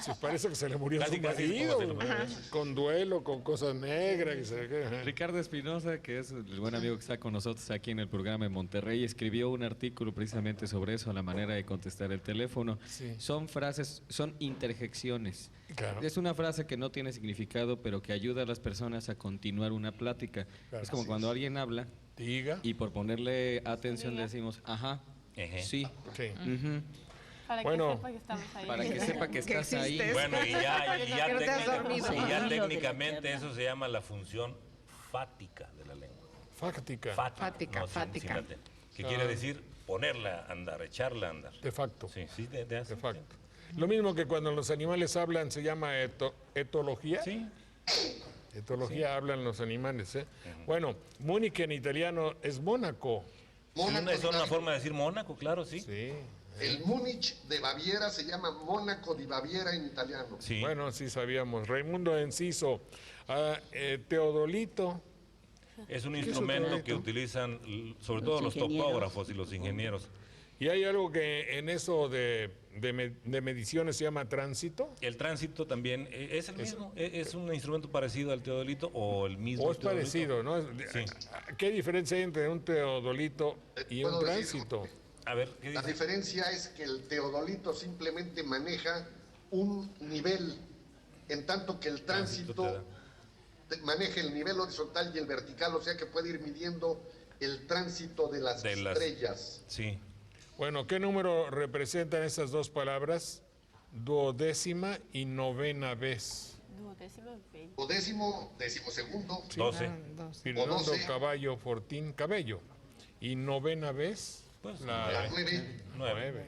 Sí, parece que se le murió Casi, su casi es como marido. se le murió. Con duelo, con cosas negras. Que se- que- Ricardo Espinosa, que es el buen amigo que está con nosotros aquí en el programa en Monterrey, escribió un artículo precisamente sobre eso, la manera de contestar el teléfono. Sí. Son frases, son interjecciones. Claro. Es una frase que no tiene significado, pero que ayuda a las personas a continuar una plática. Claro. Es como Así cuando alguien habla Diga. y por ponerle atención le decimos, ajá, Ejé. sí, Sí. ujú, Para Bueno. que sepa que estamos ahí. para que sepa que estás ahí. existes. Bueno, y ya, Que no te has dormido. técnicamente eso se llama la función fática de la lengua. Fáctica. Fática, sin fática. la T, que quiere decir ponerla a andar, echarla a andar. De facto. Sí, sí, de De facto. Lo mismo que cuando los animales hablan se llama etología. Sí. Etología hablan los animales. Bueno, Múnich en italiano es Mónaco. Mónaco Es una de forma de decir Mónaco, claro, sí. Sí. El Múnich de Baviera se llama Mónaco di Baviera en italiano. Sí. Bueno, sí sabíamos. Raimundo Enciso. Teodolito. Es un es instrumento otro que reto? utilizan sobre todo los ingenieros. topógrafos y los ingenieros. Y hay algo que en eso de mediciones se llama tránsito. El tránsito también es el mismo, es un instrumento parecido al teodolito o el mismo. O es teodolito. parecido, ¿no? Sí. ¿Qué diferencia hay entre un teodolito y un ¿Puedo decir? tránsito? A ver, ¿qué La dice? diferencia es que el teodolito simplemente maneja un nivel, en tanto que el tránsito maneja el nivel horizontal y el vertical, o sea que puede ir midiendo el tránsito de las estrellas. Sí. Bueno, ¿qué número representan esas dos palabras? Duodécima y novena vez. Duodécimo, veinte. O decimosegundo, 12. Fernando 12. Caballo Fortín Cabello. Y novena vez, Pues, la 9. 9.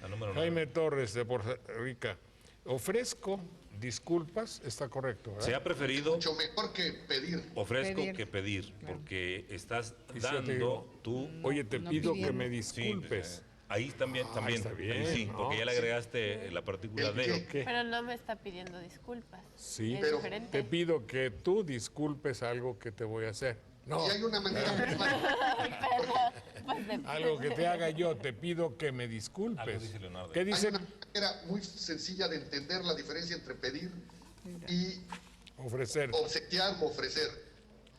La número 9. Jaime Torres de Puerto Rica. Ofrezco disculpas, está correcto, ¿verdad? Se ha preferido Mucho mejor que pedir. ofrezco Pedir. que pedir, porque estás Y si yo te dando digo, tú. Oye, te No pido que pidiendo. me Sí, disculpes. ahí también, está bien, ahí sí, ¿no? porque ya le agregaste la partícula ¿El de. qué? ¿Qué? Pero no me está pidiendo disculpas. Sí, Es Pero- diferente. te pido que tú disculpes algo que te voy a hacer. No, Y hay una manera muy fácil. Pues de- algo que te haga yo, te pido que me Algo disculpes. dice Leonardo. ¿Qué Hay dice? una manera muy sencilla de entender la diferencia entre pedir y Ofrecer. obsequiar o ofrecer.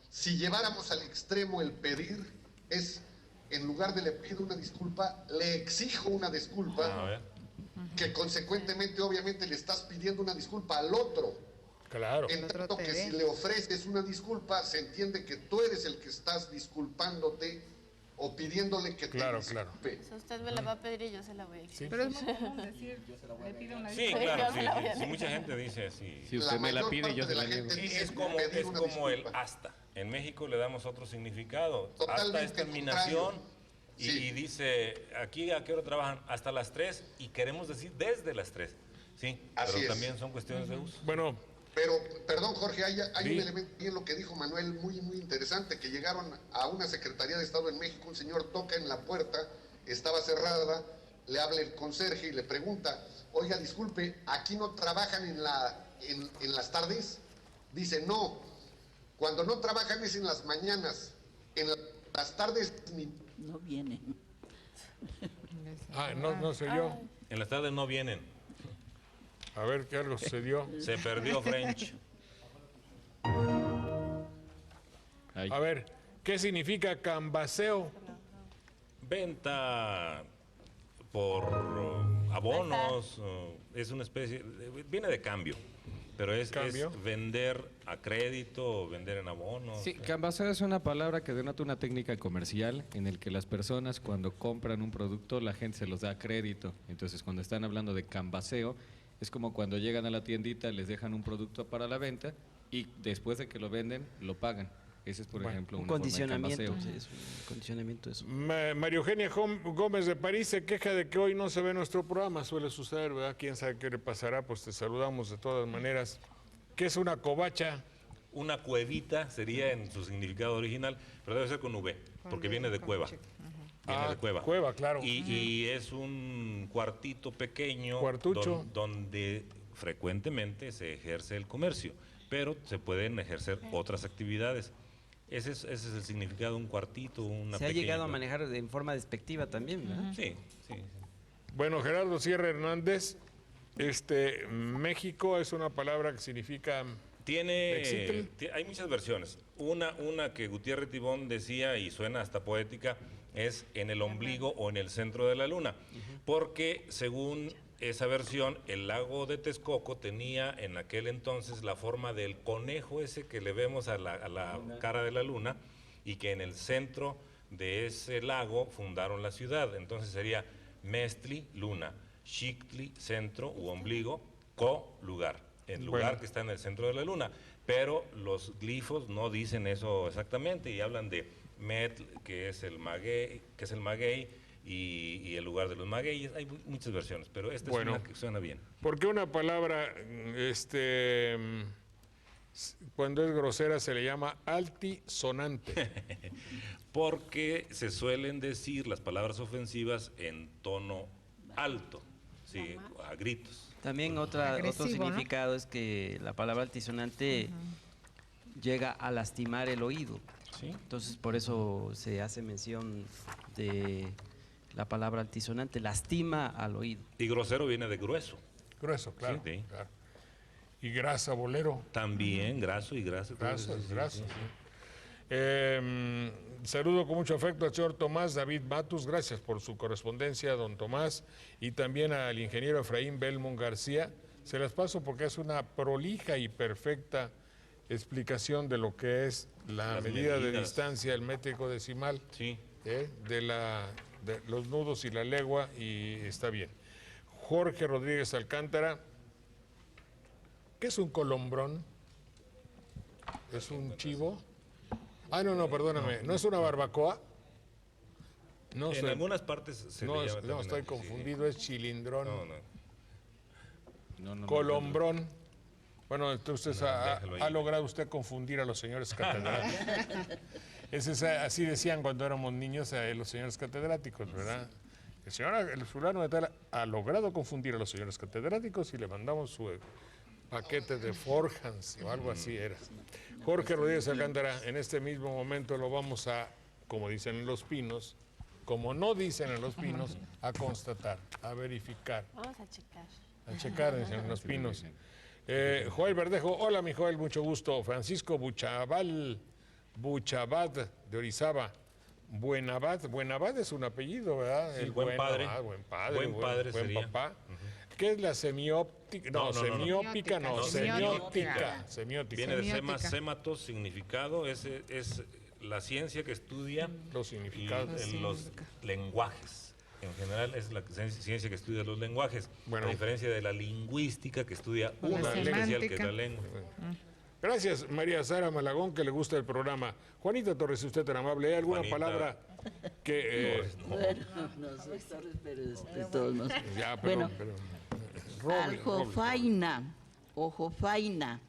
Si lleváramos al extremo el pedir, es en lugar de le pido una disculpa, le exijo una A disculpa, ver. que consecuentemente obviamente le estás pidiendo una disculpa al otro. Claro. En otro tanto te que ve. si le ofreces una disculpa, se entiende que tú eres el que estás disculpándote o pidiéndole que te Claro. disculpe. Si usted me la va a pedir y yo se la voy a exigir. Pero es muy común decir, le pido una Sí, disculpa. claro, sí, mucha gente dice así. Si usted me la mayor pide, yo parte se de la la niego. gente dice Es como, pedir es una como el disculpa. hasta. En México le damos otro significado. Totalmente Hasta es terminación. contrario. Y, Sí. y dice, aquí a qué hora trabajan, hasta las 3, y queremos decir desde las 3. Sí, Así pero es. también son cuestiones de uso. Bueno, Pero, perdón Jorge, hay Sí. un elemento en lo que dijo Manuel muy interesante, que llegaron a una Secretaría de Estado en México, un señor toca en la puerta, estaba cerrada, le habla el conserje y le pregunta, oiga, disculpe, ¿aquí no trabajan en las tardes? Dice, no, cuando no trabajan es en las mañanas, en las tardes ni... No vienen. no sé yo. En las tardes no vienen. A ver qué algo sucedió. Se perdió French. Ay. A ver, ¿qué significa cambaseo? Venta por abonos, es una especie, viene de cambio, pero es ¿Cambio? vender a crédito o vender en abonos. Sí, cambaseo es una palabra que denota una técnica comercial en el que las personas cuando compran un producto la gente se los da a crédito. Entonces cuando están hablando de cambaseo es como cuando llegan a la tiendita, les dejan un producto para la venta y después de que lo venden lo pagan. Ese es por ejemplo Un una forma de condicionamiento, cambaseo. sí, es un condicionamiento eso. María Eugenia Gómez de París se queja de que hoy no se ve nuestro programa. Suele suceder, ¿verdad? ¿Quién sabe qué le pasará? Pues te saludamos de todas maneras. ¿Qué es una covacha? Una cuevita sería en su significado original, pero debe ser con V, porque viene de cueva. Viene de cueva. Cueva, claro. Y es un cuartito pequeño Cuartucho. donde frecuentemente se ejerce el comercio, pero se pueden ejercer otras actividades. Ese es el significado de un cuartito, una Se ha pequeña llegado a cueva. manejar de forma despectiva también, ¿verdad? Sí, sí. Bueno, Gerardo Sierra Hernández, México es una palabra que significa... Tiene, hay muchas versiones. Una que Gutiérrez Tibón decía, y suena hasta poética, es en el ombligo o en el centro de la luna. Porque según esa versión, el lago de Texcoco tenía en aquel entonces la forma del conejo ese que le vemos a la cara de la luna, y que en el centro de ese lago fundaron la ciudad. Entonces sería Mestli, luna, Xictli, centro u ombligo, Co, lugar. El lugar Bueno. que está en el centro de la luna. Pero los glifos no dicen eso exactamente y hablan de Metl, que es el maguey, y el lugar de los magueyes. Hay muchas versiones, pero esta Bueno. es una que suena bien. ¿Por qué una palabra, cuando es grosera se le llama altisonante? Porque se suelen decir las palabras ofensivas en tono alto, sí, a gritos. También otro Agresivo, ¿no? significado es que la palabra altisonante llega a lastimar el oído. ¿Sí? Entonces, por eso se hace mención de la palabra altisonante, lastima al oído. Y grosero viene de grueso. Grueso, claro. Sí. claro. Y grasa, bolero. También graso y graso. Graso, sí, sí, graso. sí. Saludo con mucho afecto al señor Tomás David Matus, gracias por su correspondencia, don Tomás, y también al ingeniero Efraín Belmont García. Se las paso porque es una prolija y perfecta explicación de lo que es la Las medida de medidas. distancia, el métrico decimal, Sí. de los nudos y la legua, y está bien. Jorge Rodríguez Alcántara, ¿qué es un colombrón? ¿Es un chivo? Ah, no, perdóname, ¿no es una barbacoa? No, En algunas partes se le llama no, también estoy así, confundido, es chilindrón. No. Colombrón. Bueno, entonces déjalo ahí. ha logrado usted confundir a los señores catedráticos. Así decían cuando éramos niños los señores catedráticos, ¿verdad? El fulano de tal ha logrado confundir a los señores catedráticos y le mandamos su paquete de Forjans o algo así era. Jorge Rodríguez Alcántara, en este mismo momento lo vamos a, como dicen en Los Pinos, como no dicen en Los Pinos, a constatar, a verificar. Vamos a checar. A checar en Los Pinos. Joel Verdejo, hola mi Joel, mucho gusto. Francisco Buchabad de Orizaba. Buenabad es un apellido, ¿verdad? Sí, buen padre. Buen padre. Buen padre buen sería. papá. ¿Qué es la semióptica? No, semiópica no, Semiótica. semiótica. Viene de Semiótica. sématos, significado, es la ciencia que estudia Los significados. los lenguajes. En general es la ciencia que estudia los lenguajes, Bueno. a diferencia de la lingüística que estudia La una especial que es semántica. la lengua. Gracias, María Sara Malagón, que le gusta el programa. Juanita Torres, si usted tan amable, ¿hay alguna Juanita. palabra que... Bueno, no soy Torres, pero de todos modos. ya, Bueno, pero Roble. aljofaina o jofaina.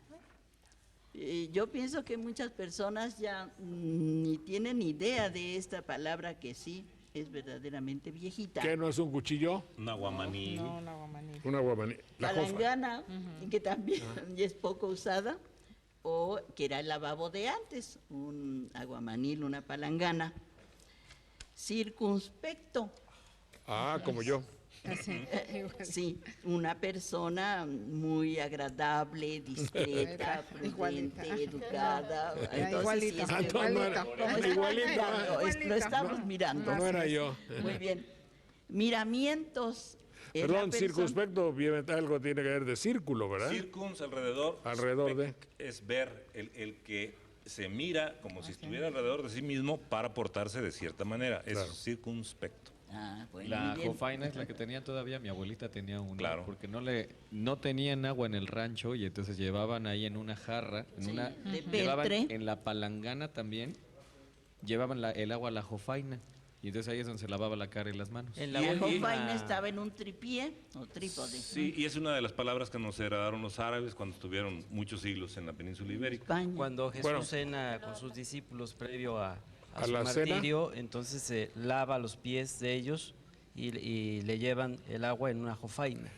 Yo pienso que muchas personas ya ni tienen idea de esta palabra que sí es verdaderamente viejita. ¿Qué no es un cuchillo? Un aguamaní. No, la guamanil. Una guabaní. La jofa. Palangana, que también ya es poco usada, o que era el lavabo de antes, un aguamanil, una palangana. Circunspecto, Ah, como yo. Así, igual. sí, una persona muy agradable, discreta, Igualita. prudente, educada. Igualito, sí es Ah, no, no era- como está igualito, mirando, lo igualito. estamos mirando. No era yo. Muy bien. Miramientos. es la Perdón, persona- circunspecto, obviamente algo tiene que ver de círculo, ¿verdad? Circuns alrededor. Alrededor de. spect es ver, el que se mira como si estuviera alrededor de sí mismo para portarse de cierta manera. Es Claro. circunspecto. Ah, bueno, La muy bien. jofaina es la que tenía todavía, mi abuelita tenía una, Claro. porque no tenían agua en el rancho y entonces llevaban ahí en una jarra, Sí, de llevaban peltre. en la palangana también, llevaban el agua a la jofaina y entonces ahí es donde se lavaba la cara y las manos. En La la última- jofaina estaba en un tripié o trípode. Sí, y es una de las palabras que nos heredaron los árabes cuando estuvieron muchos siglos en la península ibérica. España. Cuando Jesús Bueno. cena con sus discípulos previo a ¿A su la cena? martirio, entonces se lava los pies de ellos y le llevan el agua en una jofaina.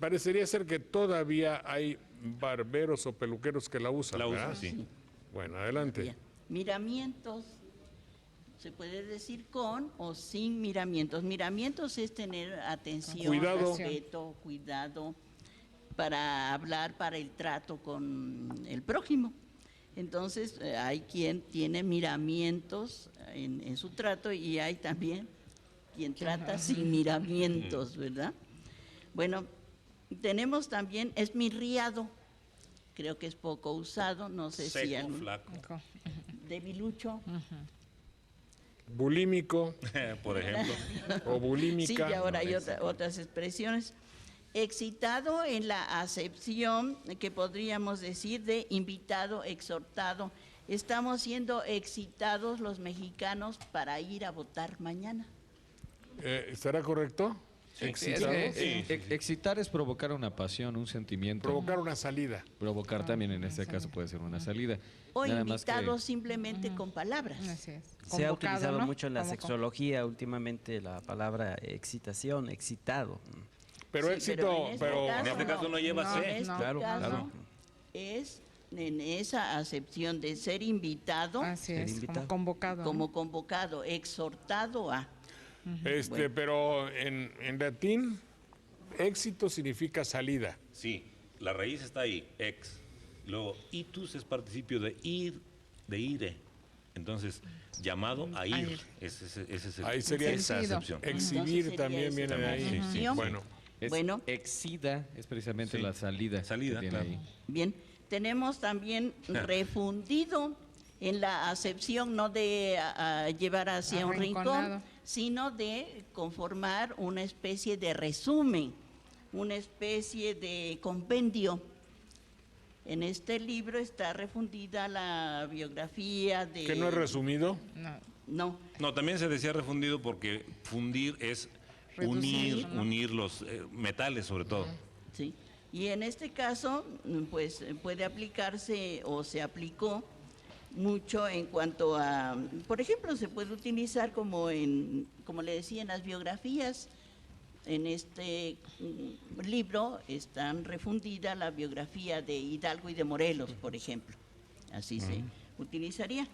Parecería ser que todavía hay barberos o peluqueros que la usan, La ¿verdad? usan, sí. Bueno, adelante. Bien. Miramientos. Se puede decir con o sin miramientos. Miramientos es tener atención, Cuidado. respeto, cuidado para hablar, para el trato con el prójimo. Entonces, hay quien tiene miramientos en su trato y hay también quien trata sin miramientos, ¿verdad? Bueno, tenemos también esmirriado. Creo que es poco usado, no sé si Seco, algún- flaco, debilucho. Bulímico por ejemplo. o bulímica. Sí, y ahora hay No, ese. otras expresiones. Excitado en la acepción que podríamos decir de invitado, exhortado. Estamos siendo excitados los mexicanos para ir a votar mañana. ¿Estará correcto? Excitado. Excitar es provocar una pasión, un sentimiento. Provocar una salida. Provocar también en este caso puede ser una salida. O Nada más que- invitados simplemente con palabras. Así es. Se ha Convocado, utilizado ¿no? mucho en la Como sexología últimamente la palabra excitación, excitado. Pero Sí, éxito, en este pero caso En este caso no lleva No, C. En este Claro, caso claro. es en esa acepción de ser invitado Así Ser es, invitado. como convocado. ¿no? como convocado, exhortado a. pero en latín, éxito significa salida. Sí, la raíz está ahí, ex. Luego, itus es participio de ir, de ire. Entonces, llamado a ir. Ese es el, Ahí sería esa sentido. acepción. Exhibir sería también esa viene de la ahí. acepción. Bueno, Bueno. Exida es precisamente Sí. la salida. Salida, que tiene claro. ahí. Bien, tenemos también refundido en la acepción no de llevar hacia un rincón, Arrinconado. sino de conformar una especie de resumen, una especie de compendio. En este libro está refundida la biografía de... que no es resumido. No, No, No, también se decía refundido porque fundir es Reducir, ¿no? unir los metales sobre todo. sí. Y en este caso, pues puede aplicarse o se aplicó mucho en cuanto a, por ejemplo, se puede utilizar como como le decía, en las biografías. En este libro están refundida la biografía de Hidalgo y de Morelos, por ejemplo. Así se utilizaría.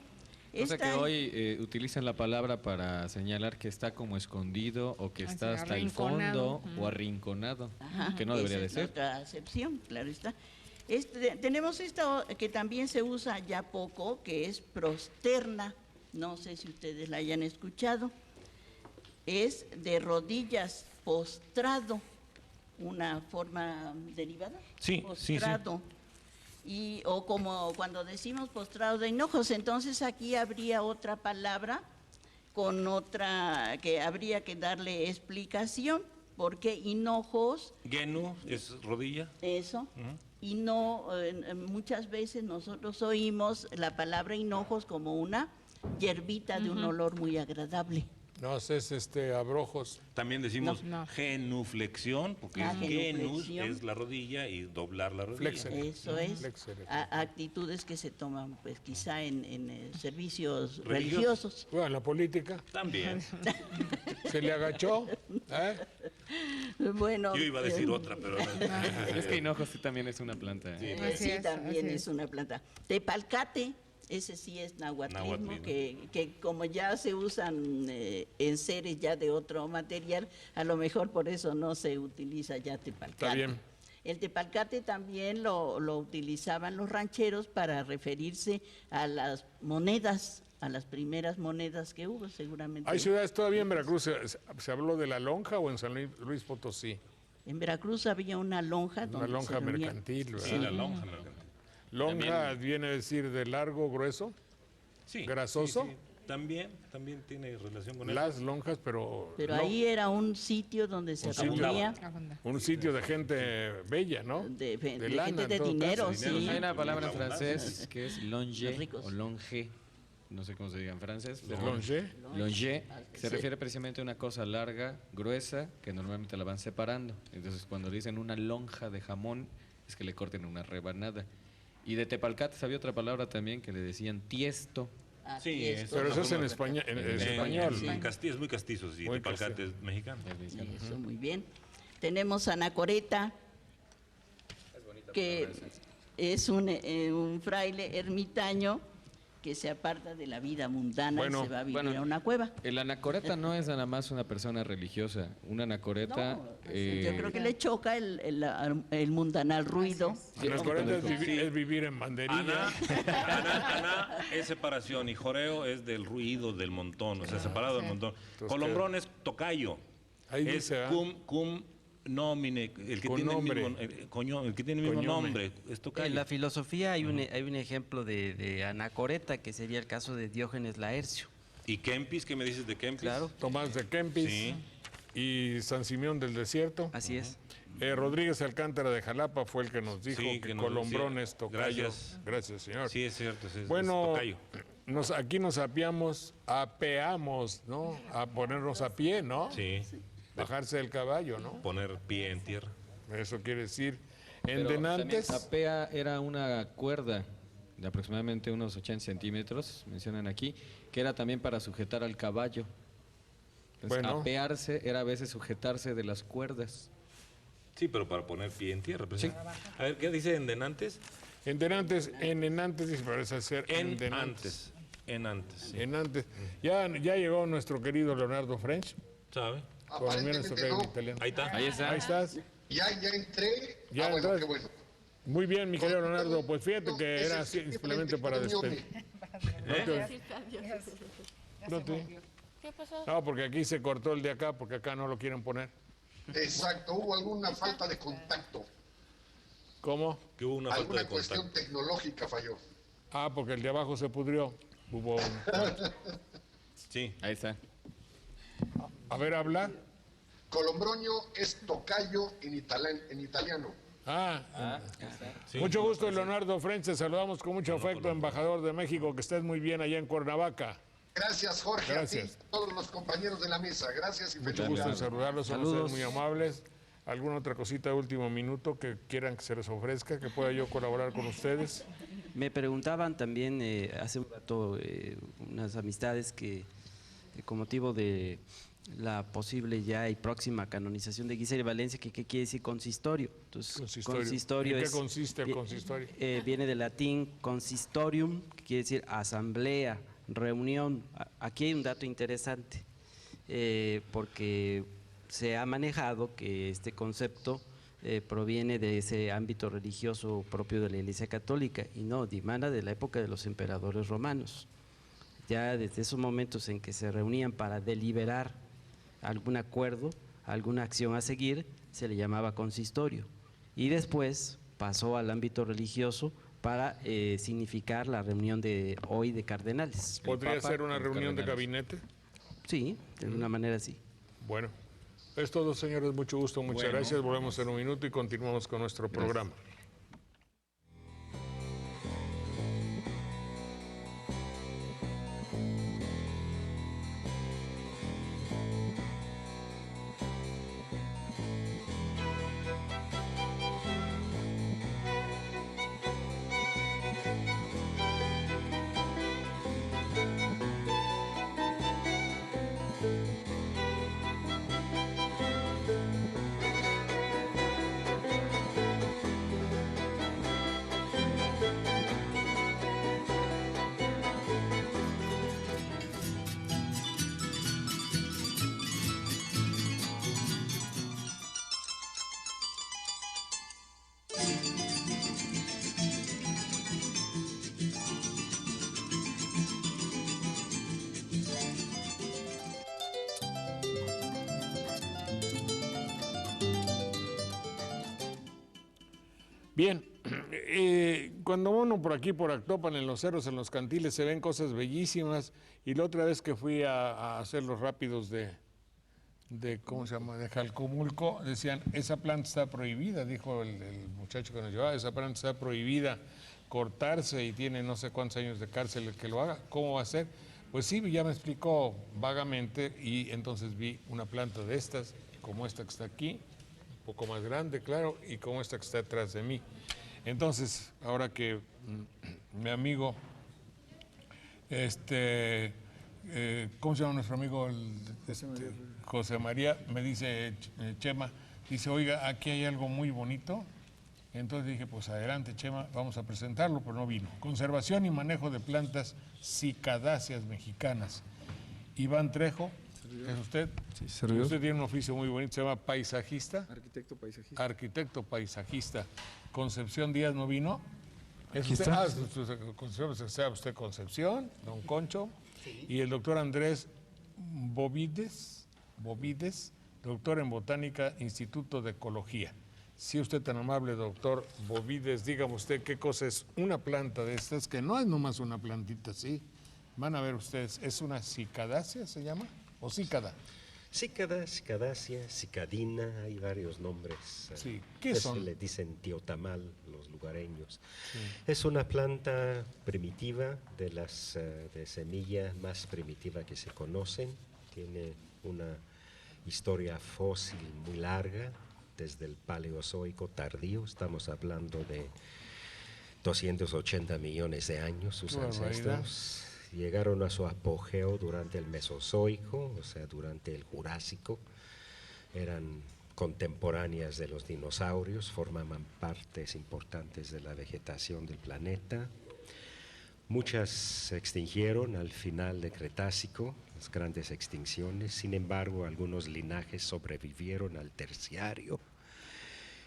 Cosa que Esta- hoy utilizan la palabra para señalar que está como escondido o que Así, está hasta el arrinconado. fondo o arrinconado, Ajá, que no debería de esa es ser. otra acepción, claro está. Tenemos esta que también se usa ya poco, que es prosterna. No sé si ustedes la hayan escuchado. Es de rodillas, postrado, una forma derivada. Sí, sí, sí. Postrado. o como cuando decimos postrados de hinojos, entonces aquí habría otra palabra con otra que habría que darle explicación, porque hinojos, Genu es rodilla. eso, y no, muchas veces nosotros oímos la palabra hinojos como una hierbita de un olor muy agradable. No, es abrojos. También decimos No. genuflexión, porque es genus, es la rodilla, y doblar la rodilla. Flexere. Eso es, Flexere. actitudes que se toman pues quizá en servicios Religiosos. religiosos. Bueno, la política. También. Se le agachó. ¿eh? Bueno, Yo iba a decir otra, pero no. Es que hinojo sí también es una planta. Sí. Así sí, es, también así es una planta. Tepalcate, ese sí es nahuatlismo, Nahuatlismo. que como ya se usan enseres ya de otro material, a lo mejor por eso no se utiliza ya tepalcate. Está bien. El tepalcate también lo utilizaban los rancheros para referirse a las monedas, a las primeras monedas que hubo, seguramente. ¿Hay ciudades todavía en Veracruz? ¿Se habló de la lonja o en San Luis Potosí? En Veracruz había una lonja Una donde lonja se reunían. mercantil, ¿verdad? Sí, la lonja. mercantil. Lonja viene a decir de largo, grueso, Sí, grasoso. sí, sí. También tiene relación con Las lonjas, pero Pero no, ahí era un sitio donde se Un sitio. reunía Abunda. un sitio de gente bella, ¿no? de lana, gente de en todo dinero, caso. sí. Hay una palabra en Abundancia. francés que es Los longe ricos. o longe, no sé cómo se diga en francés, Los pero longe. longe se Sí. refiere precisamente a una cosa larga, gruesa, que normalmente la van separando. Entonces, cuando dicen una lonja de jamón, es que le corten una rebanada. Y de tepalcates había otra palabra también que le decían tiesto. Aquí Sí, esto. Pero eso es en España, en español. En Castilla es muy castizo, sí. Muy Tepalcate es mexicano. Eso, muy bien. Tenemos anacoreta, que es un fraile ermitaño que se aparta de la vida mundana Bueno, y se va a vivir bueno, a una cueva. El anacoreta no es nada más una persona religiosa. Un anacoreta... No, yo creo que le choca el mundanal ruido. Los 40 es vivir en banderilla. Ana es separación y joreo es del ruido del montón, o sea, separado del montón. Entonces, Colombrón es tocayo. Ahí es dice, ¿ah? cum nomine, el que Con tiene nombre. el que tiene el mismo Coñome. nombre, es tocayo. En la filosofía hay un ejemplo de anacoreta, que sería el caso de Diógenes Laercio. ¿Y Kempis? ¿Qué me dices de Kempis? Claro, Tomás de Kempis Sí. y San Simeón del Desierto. así es. Rodríguez Alcántara de Jalapa fue el que nos dijo Sí, que que nos Colombrón decía. es tocayo. Gracias. Gracias, señor. Sí, es cierto, es Bueno, tocayo. aquí nos apeamos, ¿no? A ponernos a pie, ¿no? Sí, Bajarse del caballo, ¿no? poner pie en tierra. Eso quiere decir. En Pero denantes, también apea era una cuerda de aproximadamente unos 80 centímetros, mencionan aquí, que era también para sujetar al caballo. Entonces, Bueno. apearse era a veces sujetarse de las cuerdas. Sí, pero para poner pie en tierra. Pues. Sí. A ver, ¿qué dice en denantes? en enantes dice, parece ser En denantes. antes. En antes, sí. Enantes. Ya llegó nuestro querido Leonardo French, ¿Sabe? colombiano, Aparentemente tocayo no. italiano. Ahí está. Ahí está. Ahí estás. Ya entré. Ya bueno, entraste. qué bueno. Muy bien, mi querido Leonardo. Pues fíjate No, que ese era es simplemente para Miome. despedir. No te- ¿Qué pasó? No, porque aquí se cortó el de acá, porque acá no lo quieren poner. Exacto, hubo alguna falta de contacto. ¿Cómo? Que hubo una falta Alguna de cuestión contacto. tecnológica falló. Ah, porque el de abajo se pudrió. Hubo un... Sí. Ahí está. A ver, habla. Colombroño es tocayo en italiano. Sí. Mucho gusto, Leonardo French. Te saludamos con mucho afecto, embajador de México. Que estés muy bien allá en Cuernavaca. Gracias, Jorge, Gracias. a ti, a todos los compañeros de la mesa. Gracias y Mucho gusto en felicidades. saludarlos. Son Saludos. ustedes muy amables. ¿Alguna otra cosita de último minuto que quieran que se les ofrezca, que pueda yo colaborar con ustedes? Me preguntaban también hace un rato unas amistades que con motivo de la posible ya y próxima canonización de Guiser y Valencia, que qué quiere decir consistorio. Entonces, Consistorio. ¿En qué consiste el consistorio? Viene del latín consistorium, que quiere decir asamblea, reunión. Aquí hay un dato interesante, porque se ha manejado que este concepto proviene de ese ámbito religioso propio de la Iglesia Católica, y no, dimana de la época de los emperadores romanos. Ya desde esos momentos en que se reunían para deliberar algún acuerdo, alguna acción a seguir, se le llamaba consistorio. Y después pasó al ámbito religioso para significar la reunión de hoy de cardenales. ¿Podría Papa ser una con reunión de cardenales. gabinete? Sí, de alguna manera sí. Bueno, es todo, señores. Mucho gusto, muchas Bueno, gracias. Volvemos en un minuto y continuamos con nuestro programa. Bien, cuando uno por aquí, por Actopan, en los cerros, en los cantiles, se ven cosas bellísimas. Y la otra vez que fui a hacer los rápidos de ¿cómo se llama?, de Jalcomulco, decían, esa planta está prohibida, dijo el muchacho que nos llevaba, esa planta está prohibida cortarse y tiene no sé cuántos años de cárcel el que lo haga. ¿Cómo va a ser? Pues sí, ya me explicó vagamente y entonces vi una planta de estas, como esta que está aquí, un poco más grande, claro, y como esta que está detrás de mí. Entonces, ahora que mi amigo, ¿cómo se llama nuestro amigo? José María, me dice, Chema, dice, oiga, aquí hay algo muy bonito. Entonces dije, pues adelante, Chema, vamos a presentarlo, pero no vino. Conservación y manejo de plantas cicadáceas mexicanas. Iván Trejo, ¿es usted? Sí, servidor. Usted tiene un oficio muy bonito, se llama paisajista. Arquitecto paisajista. Arquitecto paisajista. Concepción Díaz no vino. ¿Es Aquí usted? está. Concepción, sea usted Concepción, don Concho. Sí. Y el doctor Andrés Bovides, doctor en Botánica, Instituto de Ecología. Si usted tan amable, doctor Bovides, dígame usted qué cosa es una planta de estas, que no es nomás una plantita así. Van a ver ustedes, ¿es una cicadácea se llama? ¿O cícada? Cícada, cicadácea, cicadina, hay varios nombres. Sí. ¿Qué son? Le dicen tiotamal los lugareños. Sí. Es una planta primitiva, de las de semilla más primitiva que se conocen. Tiene una historia fósil muy larga, desde el Paleozoico tardío. Estamos hablando de 280 millones de años, sus ancestros. Llegaron a su apogeo durante el Mesozoico, o sea, durante el Jurásico. Eran contemporáneas de los dinosaurios, formaban partes importantes de la vegetación del planeta. Muchas se extinguieron al final del Cretácico, las grandes extinciones. Sin embargo, algunos linajes sobrevivieron al Terciario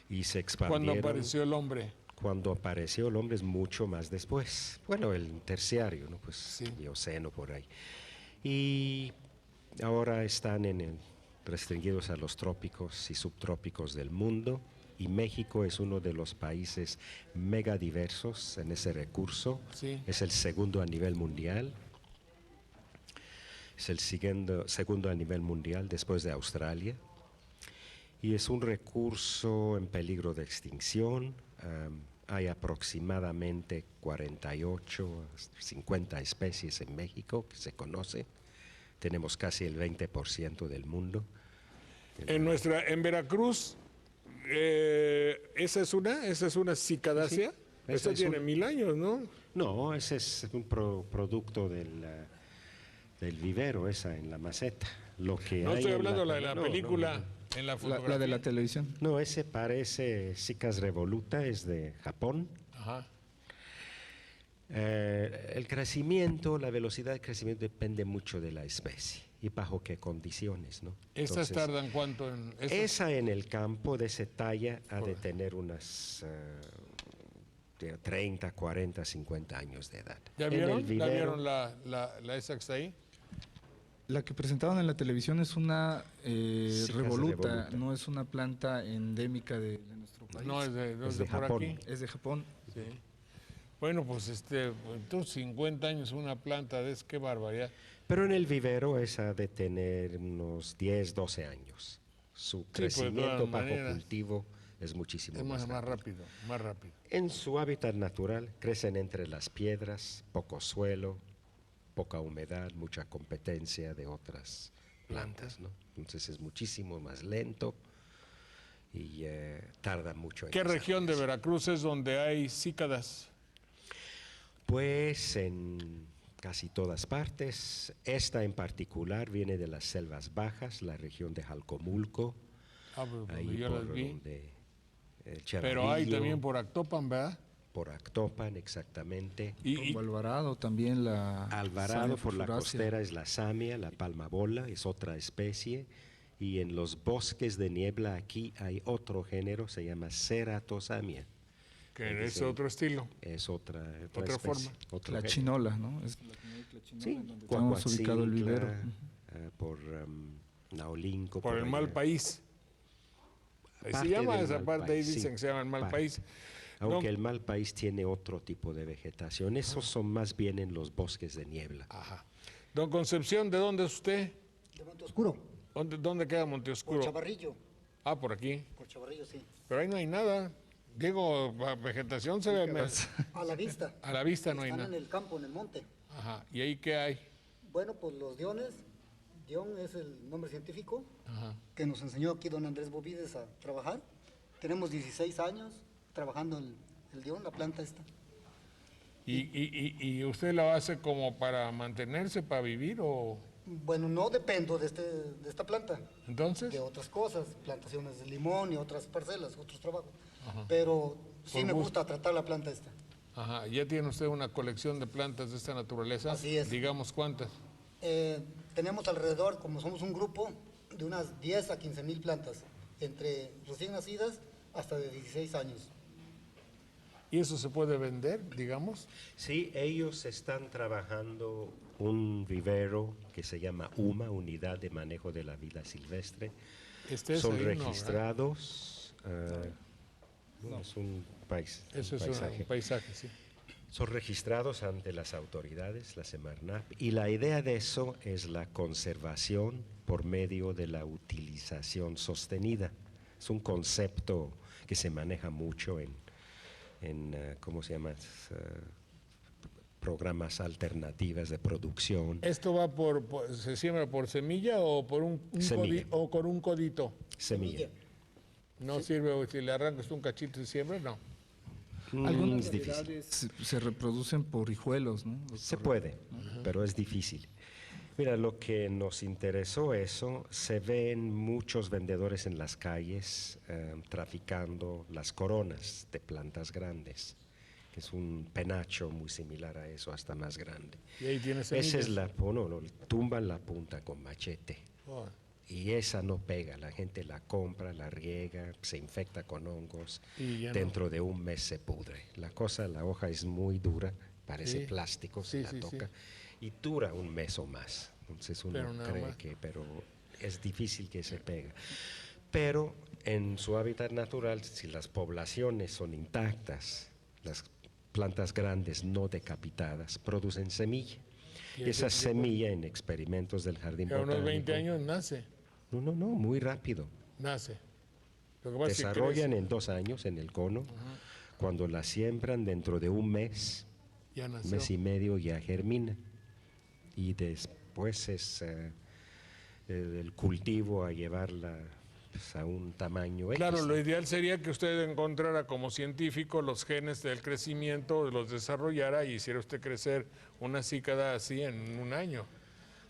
y se expandieron. ¿Cuándo apareció el hombre? Cuando apareció el hombre es mucho más después. Bueno, el Terciario, ¿no? Pues sí. Mioceno por ahí. Y ahora están restringidos a los trópicos y subtrópicos del mundo. Y México es uno de los países megadiversos en ese recurso. Sí. Es el segundo a nivel mundial. Es el segundo a nivel mundial después de Australia. Y es un recurso en peligro de extinción. Hay aproximadamente 48, 50 especies en México que se conocen. Tenemos casi el 20% del mundo. En Veracruz, ¿esa es una cicadácea? Sí, esa tiene 1000 años, ¿no? No, ese es un producto del vivero, esa en la maceta. Lo que no hay estoy hablando de la no, película. En la fotografía. La de la televisión. No, ese parece Cicas revoluta, es de Japón. Ajá. El crecimiento, la velocidad de crecimiento depende mucho de la especie y bajo qué condiciones, ¿no? ¿Estas tardan cuánto? Esa en el campo de esa talla ha de tener unas 30, 40, 50 años de edad. ¿Ya vieron? ¿Ya vieron la esa que está ahí? La que presentaban en la televisión es una revoluta, no es una planta endémica de nuestro país. No, es de Japón. aquí. Es de Japón. Sí. Bueno, pues entonces 50 años una planta de qué barbaridad. Pero en el vivero esa de tener unos 10, 12 años. Su pues, de crecimiento todas bajo maneras, cultivo es muchísimo es más más rápido. rápido, más rápido. En su hábitat natural crecen entre las piedras, poco suelo, poca humedad, mucha competencia de otras plantas, ¿no? Entonces es muchísimo más lento y tarda mucho en ¿Qué región de desarrollarse. Veracruz es donde hay cícadas? Pues en casi todas partes. Esta en particular viene de las selvas bajas, la región de Jalcomulco, Pues, ahí yo por las vi. donde el Pero hay Charalillo, también por Actopan, ¿verdad? por Actopan, exactamente. Como Alvarado también la Alvarado Samia por la furfurácea. costera es la samia, la palma bola, es otra especie. Y en los bosques de niebla aquí hay otro género, se llama Ceratosamia. Que es otro estilo. Es otra Otra especie, forma. otro La género. chinola, ¿no? Es la chinola Sí, en donde tenemos ubicado el Cuacuatzintla, vivero. por Naolinco. Por el mal allá. país. Ahí se Parte llama del esa mal parte, ahí país, dicen sí, que se llama el mal parte. país. Aunque No. el mal país tiene otro tipo de vegetación, esos son más bien en los bosques de niebla. Ajá. Don Concepción, ¿de dónde es usted? De Monteoscuro, ¿Dónde queda por Monteoscuro? Chavarrillo, Por aquí. por Chavarrillo, sí. Pero ahí no hay nada. Digo, la vegetación se ve A la vista. a la vista, no hay Están nada. en el campo, en el monte. Ajá. ¿Y ahí qué hay? Bueno, pues los diones, dion es el nombre científico Ajá. que nos enseñó aquí don Andrés Bovides a trabajar. Tenemos 16 años trabajando el dion, la planta esta. ¿Y usted la hace como para mantenerse, para vivir o Bueno, no dependo de esta planta, entonces? de otras cosas, plantaciones de limón y otras parcelas, otros trabajos. Pero sí Por me gusto. gusta tratar la planta esta. Ajá. ¿Ya tiene usted una colección de plantas de esta naturaleza? Así es. Digamos, ¿cuántas? Tenemos alrededor, como somos un grupo, de unas 10 a 15 mil plantas, entre recién nacidas hasta de 16 años. ¿Y eso se puede vender, digamos? Sí, ellos están trabajando un vivero que se llama UMA, Unidad de Manejo de la Vida Silvestre. Es Son ahí, ¿no, verdad? registrados. No, es un Eso es paisaje. un paisaje, sí. Son registrados ante las autoridades, la Semarnap, y la idea de eso es la conservación por medio de la utilización sostenida. Es un concepto que se maneja mucho en ¿cómo se llama? Programas alternativas de producción. ¿Esto va se siembra por semilla o por Semilla. o con un codito? Semilla. No sirve si le arrancas un cachito y siembra, no. Algunas Es difícil. variedades se reproducen por hijuelos, ¿no? Se puede, pero es difícil. Mira, lo que nos interesó eso, se ven muchos vendedores en las calles traficando las coronas de plantas grandes, que es un penacho muy similar a eso, hasta más grande. Y ahí tiene Esa es semillas. tumban la punta con machete. Oh. Y esa no pega, la gente la compra, la riega, se infecta con hongos, Y ya no. dentro de un mes se pudre. La hoja es muy dura, parece Sí. plástico, Sí, se la sí, toca, y dura un mes o más. Entonces uno Pero nada cree más. pero es difícil que se pega. Pero en su hábitat natural, si las poblaciones son intactas, las plantas grandes no decapitadas producen semilla. Y Y esa ese- semilla en experimentos del jardín Que a unos 20 botánico- años nace. no, muy rápido. Nace. Lo que pasa es que Desarrollan crece. en 2 años en el cono. Cuando la siembran dentro de un mes, Ya un nació. mes y medio ya germina. Y después es el cultivo a llevarla pues, a un tamaño Claro, X, lo ¿no? ideal sería que usted encontrara como científico los genes del crecimiento, los desarrollara y hiciera usted crecer una cícada así en un año.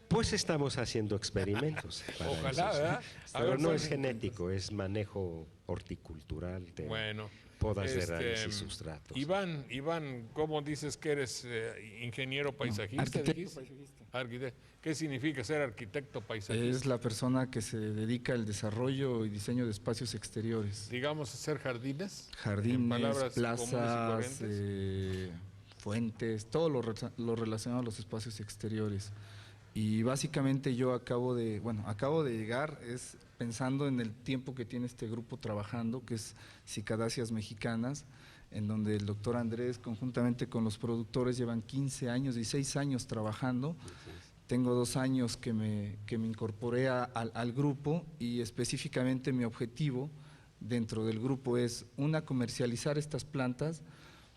Pues estamos haciendo experimentos. para Ojalá, eso, sí. ¿verdad? A Pero ver, no pues, es genético, es manejo horticultural de Bueno. podas de raíz y sustratos. Iván, ¿cómo dices que eres ingeniero paisajista? arquitecto dijiste? Arquitecto. ¿Qué significa ser arquitecto paisajista? Es la persona que se dedica al desarrollo y diseño de espacios exteriores. Digamos, hacer jardines. En Jardines, palabras comunes y plazas, corrientes. fuentes, todo lo relacionado a los espacios exteriores. Y básicamente yo acabo de llegar, es pensando en el tiempo que tiene este grupo trabajando, que es Cicadaceas mexicanas, en donde el doctor Andrés, conjuntamente con los productores, llevan 15 años, 16 años trabajando. Tengo 2 años que me incorporé al grupo, y específicamente mi objetivo dentro del grupo es, comercializar estas plantas,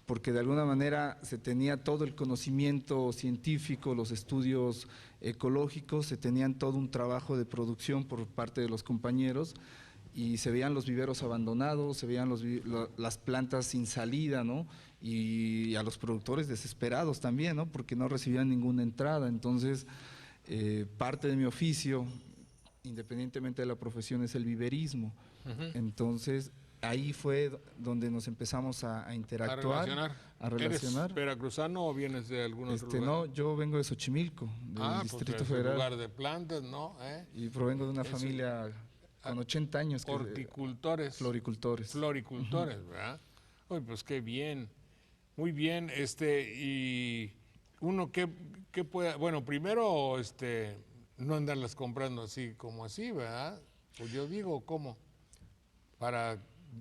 porque de alguna manera se tenía todo el conocimiento científico, los estudios ecológicos, se tenían todo un trabajo de producción por parte de los compañeros, y se veían los viveros abandonados, se veían las plantas sin salida, ¿no? Y a los productores desesperados también, ¿no? Porque no recibían ninguna entrada. Entonces, parte de mi oficio, independientemente de la profesión, es el viverismo. Entonces, ahí fue donde nos empezamos a interactuar, a relacionar. ¿Eres veracruzano o vienes de algún otro lugar? No, yo vengo de Xochimilco, del Distrito Federal. Lugar de plantas, ¿no? Y provengo de una familia con 80 años. Horticultores. Floricultores. Floricultores, ¿verdad? Uy, pues qué bien. Muy bien, y uno que pueda, bueno, primero, no andarlas comprando así como así, ¿verdad? Pues yo digo, ¿cómo?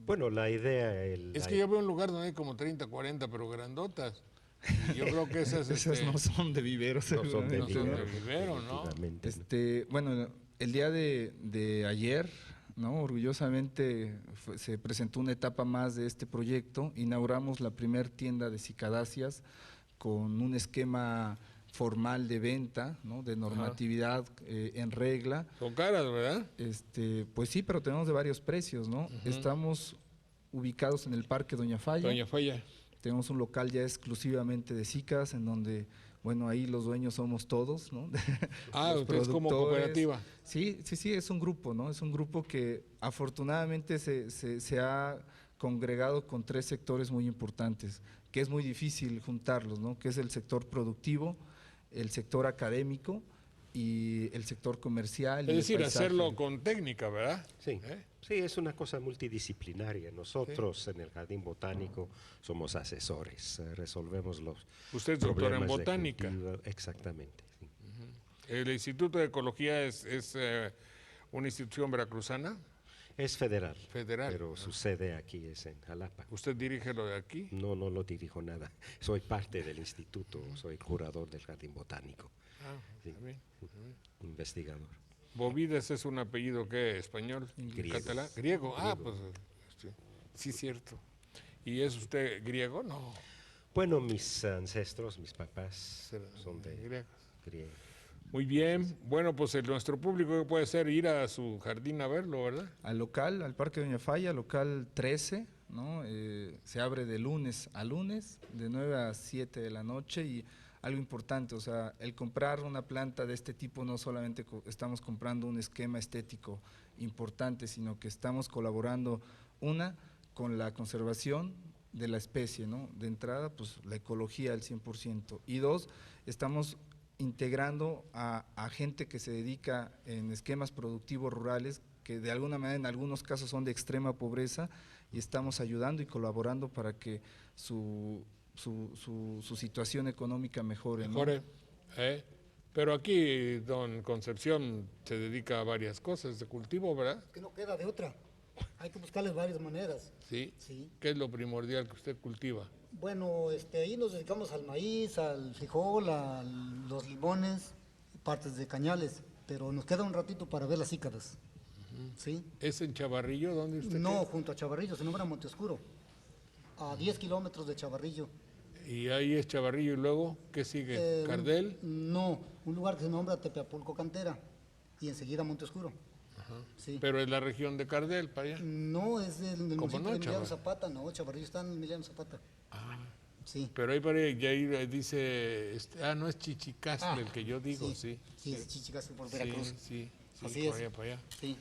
Bueno, la idea... Es que yo veo un lugar donde hay como 30, 40, pero grandotas. Y yo creo que esas... esas no son de viveros. No son de vivero, ¿no? Bueno, el día de ayer, ¿no? Orgullosamente se presentó una etapa más de este proyecto. Inauguramos la primer tienda de cicadáceas con un esquema formal de venta, ¿no? De normatividad en regla. Son caras, ¿verdad? Pues sí, pero tenemos de varios precios, ¿no? Estamos ubicados en el Parque Doña Falla. Doña Falla. Tenemos un local ya exclusivamente de cicas, en donde, bueno, ahí los dueños somos todos, ¿no? Ustedes como cooperativa. Sí, es un grupo, ¿no? Es un grupo que afortunadamente se ha congregado con 3 sectores muy importantes, que es muy difícil juntarlos, ¿no? Que es el sector productivo, el sector académico y el sector comercial. Es decir, hacerlo con técnica, ¿verdad? Sí. Sí, es una cosa multidisciplinaria. Nosotros en el Jardín Botánico somos asesores, resolvemos los Usted es doctor en botánica. Exactamente. Sí. ¿El Instituto de Ecología es una institución veracruzana? Es federal. Federal. Pero su sede aquí es en Jalapa. ¿Usted dirige lo de aquí? No lo dirijo nada. Soy parte del instituto, soy curador del Jardín Botánico. Sí. Bien. Investigador. Bovides es un apellido, ¿qué? ¿Español? Griego. ¿Catalán? ¿Griego? Pues sí, cierto. ¿Y es usted griego? No. Bueno, mis ancestros, mis papás son de griegos. Muy bien. Bueno, pues nuestro público puede ser ir a su jardín a verlo, ¿verdad? Al local, al Parque Doña Falla, local 13, ¿no? Se abre de lunes a lunes, de 9 a 7 de la noche, y algo importante, o sea, el comprar una planta de este tipo no solamente estamos comprando un esquema estético importante, sino que estamos colaborando, con la conservación de la especie, ¿no? De entrada, pues la ecología al 100%, y 2, estamos integrando a gente que se dedica en esquemas productivos rurales, que de alguna manera en algunos casos son de extrema pobreza, y estamos ayudando y colaborando para que su situación económica mejore. Mejore, ¿no? Pero aquí don Concepción se dedica a varias cosas de cultivo, ¿verdad? Que no queda de otra. Hay que buscarles varias maneras. Sí. ¿Qué es lo primordial que usted cultiva? Bueno, ahí nos dedicamos al maíz, al frijol, a los limones, partes de cañales, pero nos queda un ratito para ver las cícadas. ¿Sí? ¿Es en Chavarrillo? ¿Dónde usted No, queda? junto a Chavarrillo, se nombra Monteoscuro, a 10 kilómetros de Chavarrillo. ¿Y ahí es Chavarrillo y luego qué sigue? ¿Cardel? No, un lugar que se nombra Tepeapulco Cantera y enseguida Monteoscuro. Sí. Pero es la región de Cardel, para allá. No, es del municipio no, de Emiliano Zapata, no, Chavarrillo está en Emiliano Zapata. Sí. Pero ahí dice, no es Chichicastle el que yo digo, sí. Sí, es Chichicastle por Veracruz. Sí, así es. Para allá. Sí.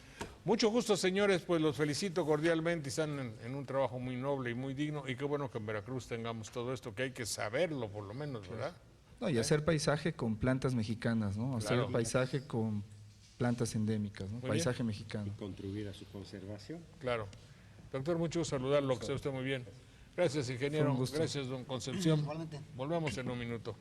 Mucho gusto, señores, pues los felicito cordialmente, están en un trabajo muy noble y muy digno, y qué bueno que en Veracruz tengamos todo esto, que hay que saberlo por lo menos, ¿verdad? No, y hacer paisaje con plantas mexicanas, ¿no? Hacer Claro. paisaje con plantas endémicas, ¿no? Muy Paisaje bien. mexicano. Y contribuir a su conservación. Claro. Doctor, mucho gusto saludarlo, que esté usted muy bien. Gracias, ingeniero. Fue un gusto. Gracias, don Concepción. Igualmente. Volvemos en un minuto.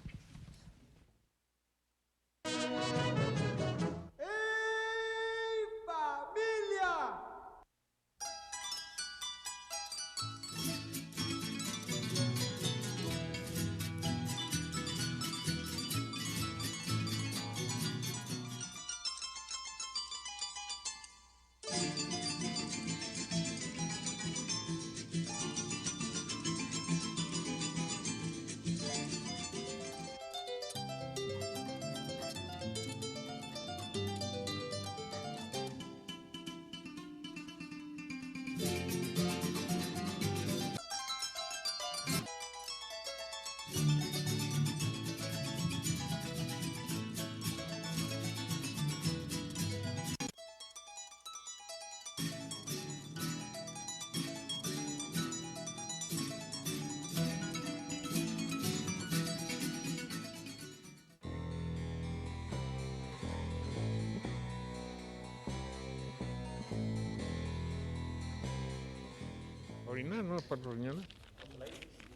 orinar, ¿no? Para orinar.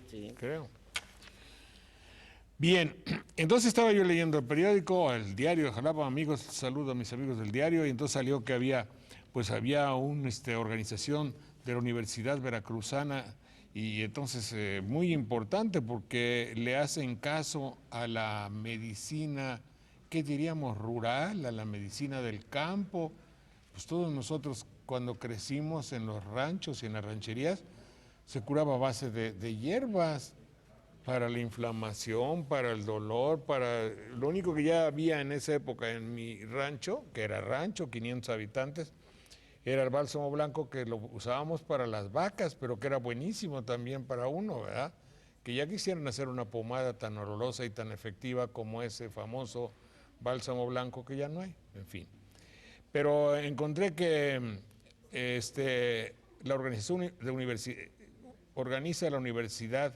Sí. Creo. Bien, entonces estaba yo leyendo el periódico, el diario de Jalapa, amigos, saludo a mis amigos del diario, y entonces salió que había una organización de la Universidad Veracruzana, y entonces muy importante porque le hacen caso a la medicina, ¿qué diríamos? Rural, a la medicina del campo. Pues todos nosotros cuando crecimos en los ranchos y en las rancherías, se curaba a base de hierbas para la inflamación, para el dolor, lo único que ya había en esa época en mi rancho, que era rancho, 500 habitantes, era el bálsamo blanco que lo usábamos para las vacas, pero que era buenísimo también para uno, ¿verdad? Que ya quisieran hacer una pomada tan olorosa y tan efectiva como ese famoso bálsamo blanco que ya no hay, en fin. Pero encontré que la organización organiza la Universidad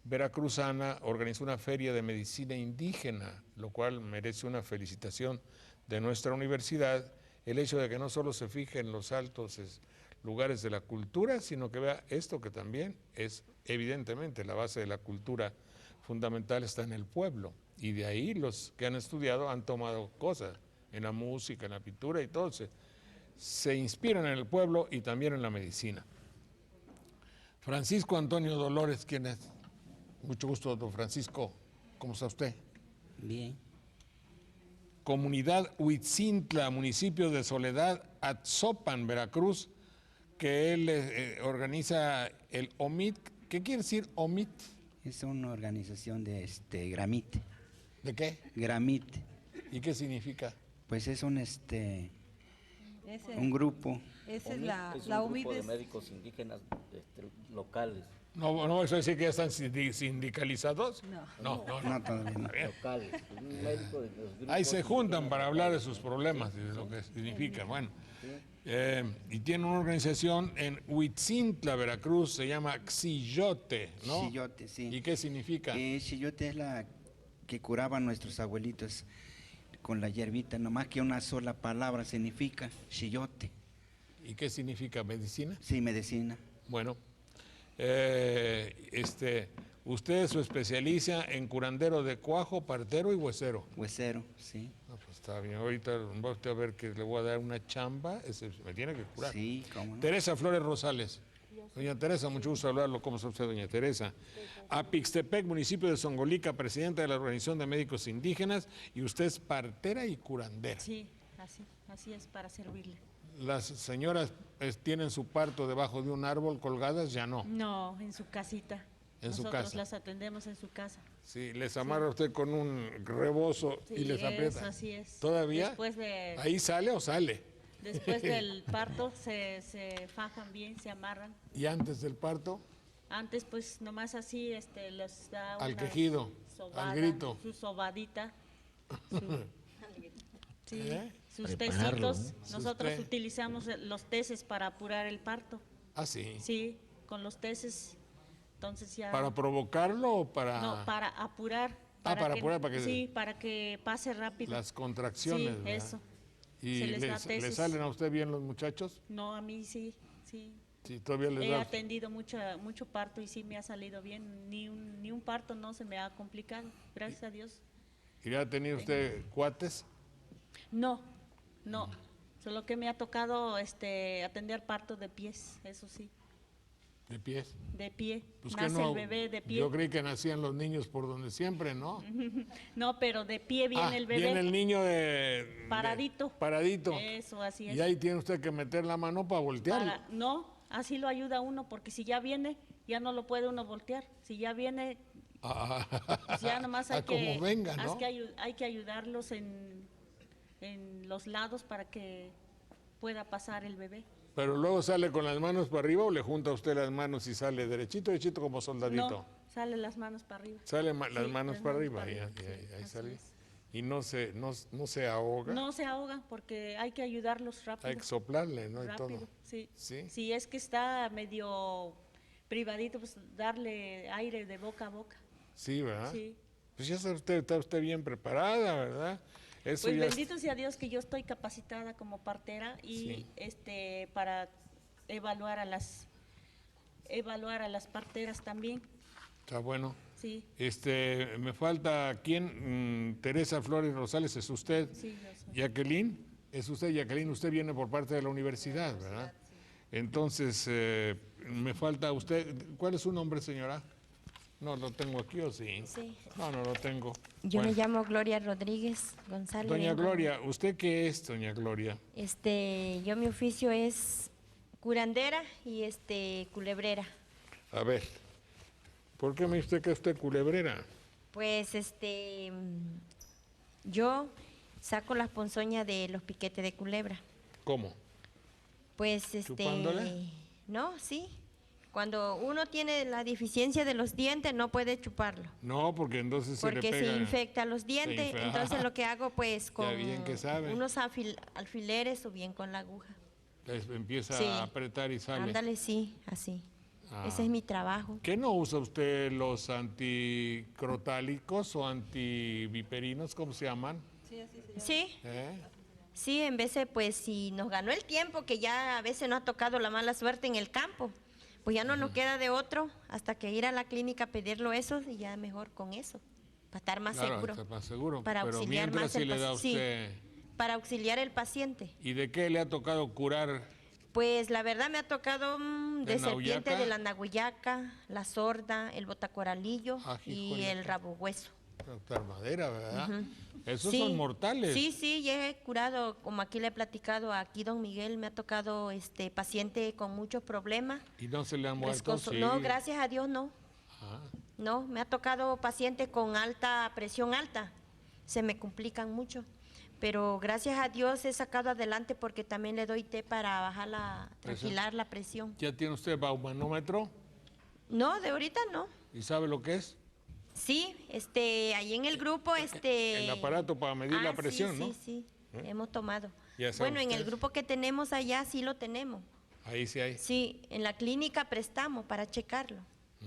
Veracruzana, organizó una feria de medicina indígena, lo cual merece una felicitación de nuestra universidad, el hecho de que no solo se fije en los altos lugares de la cultura, sino que vea esto que también es evidentemente la base de la cultura fundamental está en el pueblo, y de ahí los que han estudiado han tomado cosas en la música, en la pintura y todo, se inspiran en el pueblo y también en la medicina. Francisco Antonio Dolores, ¿quién es? Mucho gusto, don Francisco. ¿Cómo está usted? Bien. Comunidad Huitzintla, municipio de Soledad, Atzopan, Veracruz, que él organiza el OMIT. ¿Qué quiere decir OMIT? Es una organización de Gramit. ¿De qué? Gramit. ¿Y qué significa? Pues es un grupo. Esa es es la un UMID grupo de médicos indígenas locales. No, eso decir que ya están sindicalizados. No, todavía no. Locales. Un médico de los grupos Ahí se juntan para hablar de sus problemas y de lo que significa. Bueno, y tiene una organización en Huitzintla, Veracruz, se llama Xillote, ¿no? Xillote, sí. ¿Y qué significa? Xillote es la que curaban nuestros abuelitos con la hierbita, nomás que una sola palabra significa Xillote. ¿Y qué significa? ¿Medicina? Sí, medicina. Bueno, usted se especializa en curandero de cuajo, partero y huesero. Huesero, sí. No, pues está bien, ahorita va usted a ver que le voy a dar una chamba, me tiene que curar. Sí, cómo no. Teresa Flores Rosales. Doña Teresa, mucho gusto hablarlo. ¿Cómo está usted, doña Teresa? Apixtepec, municipio de Songolica, presidenta de la Organización de Médicos Indígenas, y usted es partera y curandera. Sí, así es, para servirle. Las señoras tienen su parto debajo de un árbol colgadas, ya no. No, en su casita. En su Nosotros casa. las atendemos en su casa. Sí, les amarra usted con un rebozo y les aprieta. Así es. ¿Todavía? Después de, ¿Ahí sale o sale? Después del parto se fajan bien, se amarran. ¿Y antes del parto? Antes pues nomás así les da Al una quejido, sobada, al grito. su sobadita, sí, sus Prepararlo, tecitos. ¿no? Nosotros utilizamos los teces para apurar el parto. Ah, sí. Sí, con los teces. Entonces ya. ¿Para provocarlo o para...? No, para apurar. Para apurar, para que... Sí, para que pase rápido. Las contracciones, Sí, ¿verdad? eso. ¿Y Se les da ¿le tesis. salen a usted bien los muchachos? No, a mí sí. Sí, todavía les He da... atendido mucho parto y sí me ha salido bien. Ni un parto no se me ha complicado, gracias a Dios. ¿Y ya ha tenido usted cuates? No. Solo que me ha tocado atender parto de pies, eso sí. ¿De pies? De pie. Pues que Nace no, el bebé de pie. yo creí que nacían los niños por donde siempre, ¿no? No, pero de pie viene el bebé. Viene el niño paradito. Paradito. Eso, así es. Y ahí tiene usted que meter la mano para voltearlo. No, así lo ayuda uno, porque si ya viene, ya no lo puede uno voltear. Si ya viene, pues ya nomás hay como venga, ¿no? hay que ayudarlos en los lados para que pueda pasar el bebé. Pero luego sale con las manos para arriba o le junta usted las manos y sale derechito como soldadito. No, sale las manos para arriba. Sale las manos para arriba, para arriba. ahí sale. Y no se ahoga. No se ahoga porque hay que ayudarlos rápido. Hay que soplarle, ¿no? Rápido, Y todo. sí. Sí. Si es que está medio privadito, pues darle aire de boca a boca. Sí, ¿verdad? Sí. Pues ya está usted bien preparada, ¿verdad? Eso Pues ya bendito sea Dios que yo estoy capacitada como partera y para evaluar a las evaluar a las parteras también. Está bueno. Sí. Me falta quién. Teresa Flores Rosales, ¿es usted? Sí, yo soy. Jacqueline, es usted, Jacqueline. Usted viene por parte de la universidad, ¿verdad? Entonces, me falta usted. ¿Cuál es su nombre, señora? No, ¿lo tengo aquí o sí? Sí. No lo tengo. Yo Bueno. me llamo Gloria Rodríguez González. Doña vengo- Gloria, ¿usted qué es, doña Gloria? Yo mi oficio es curandera y culebrera. A ver, ¿por qué me dice usted que usted es culebrera? Pues yo saco las ponzoñas de los piquetes de culebra. ¿Cómo? Pues ¿Chupándole? no, sí. Cuando uno tiene la deficiencia de los dientes no puede chuparlo. No, porque entonces se le Porque pega. se infecta los dientes, infla- entonces lo que hago pues con bien que sabe. unos alfileres o bien con la aguja. Empieza Sí. a apretar y sale. Ándale, sí, así. Ah. Ese es mi trabajo. ¿Qué no usa usted los anticrotálicos o antiviperinos, cómo se llaman? Sí, ¿Eh? sí, en veces pues si nos ganó el tiempo, que ya a veces nos ha tocado la mala suerte en el campo, pues ya no nos queda de otro hasta que ir a la clínica a pedirlo eso y ya mejor con eso, para estar más Claro, seguro. está más seguro. Para Pero auxiliar mientras más sí el le da a sí. usted. Para auxiliar el paciente. ¿Y de qué le ha tocado curar? Pues la verdad me ha tocado de ¿De serpiente nauyaca? de la nahuyaca, la sorda, el botacoralillo y híjole. el rabo hueso. Doctor Madera, ¿verdad? Ujú. Esos Sí, son mortales. Sí, sí, ya he curado, como aquí le he platicado, aquí don Miguel me ha tocado paciente con muchos problemas. ¿Y no se le han muerto? Rescoso- Sí. No, gracias a Dios no. Ah. No, me ha tocado pacientes con alta presión alta. Se me complican mucho. Pero gracias a Dios he sacado adelante porque también le doy té para bajar tranquilar la presión. ¿Ya tiene usted baumanómetro? No, de ahorita no. ¿Y sabe lo que es? Sí, ahí en el grupo, El aparato para medir la presión, sí, ¿no? Sí, sí, ¿Eh? hemos tomado. Ya sabe Bueno, en el usted. grupo que tenemos allá sí lo tenemos. Ahí sí hay. Sí, en la clínica prestamos para checarlo.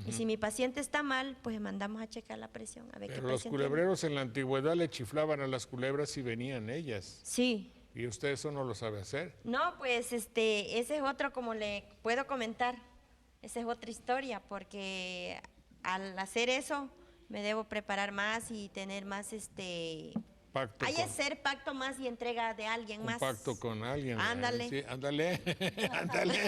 Y si mi paciente está mal, pues mandamos a checar la presión, a ver qué Pero los presión culebreros en la antigüedad le chiflaban a las culebras y venían ellas. Sí. ¿Y usted eso no lo sabe hacer? tiene. No, pues ese es otro, como le puedo comentar, esa es otra historia, porque al hacer eso me debo preparar más y tener más Pacto hay con, hacer pacto más y entrega de alguien un más. pacto con alguien. ¿verdad? Ándale. Sí, ándale. Ándale.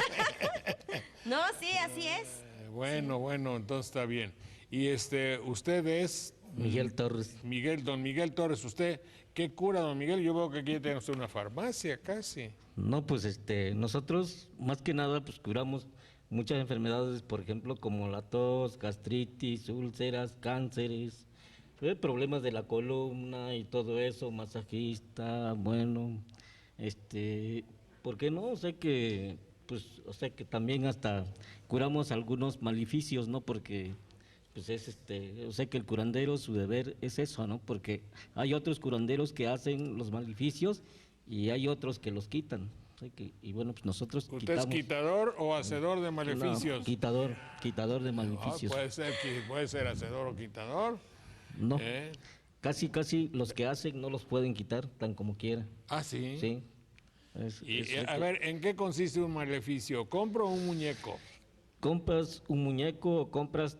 No, sí, así es. Bueno, entonces está bien. Y usted es Miguel Torres. Don Miguel Torres, ¿usted qué cura, don Miguel? Yo veo que aquí tiene usted una farmacia casi. No, pues nosotros más que nada pues curamos muchas enfermedades, por ejemplo, como la tos, gastritis, úlceras, cánceres, problemas de la columna y todo eso, masajista, bueno, ¿por qué no? Que también hasta curamos algunos maleficios, ¿no? Porque pues yo sé que el curandero, su deber es eso, ¿no? Porque hay otros curanderos que hacen los maleficios y hay otros que los quitan. Y bueno, pues nosotros ¿Usted quitamos. es quitador o hacedor de maleficios? No, quitador de maleficios. Puede ser hacedor o quitador. No, ¿Eh? casi los que hacen no los pueden quitar tan como quieran. Ah, sí. Sí. A ver, ¿en qué consiste un maleficio? ¿Compro un muñeco? Compras un muñeco o compras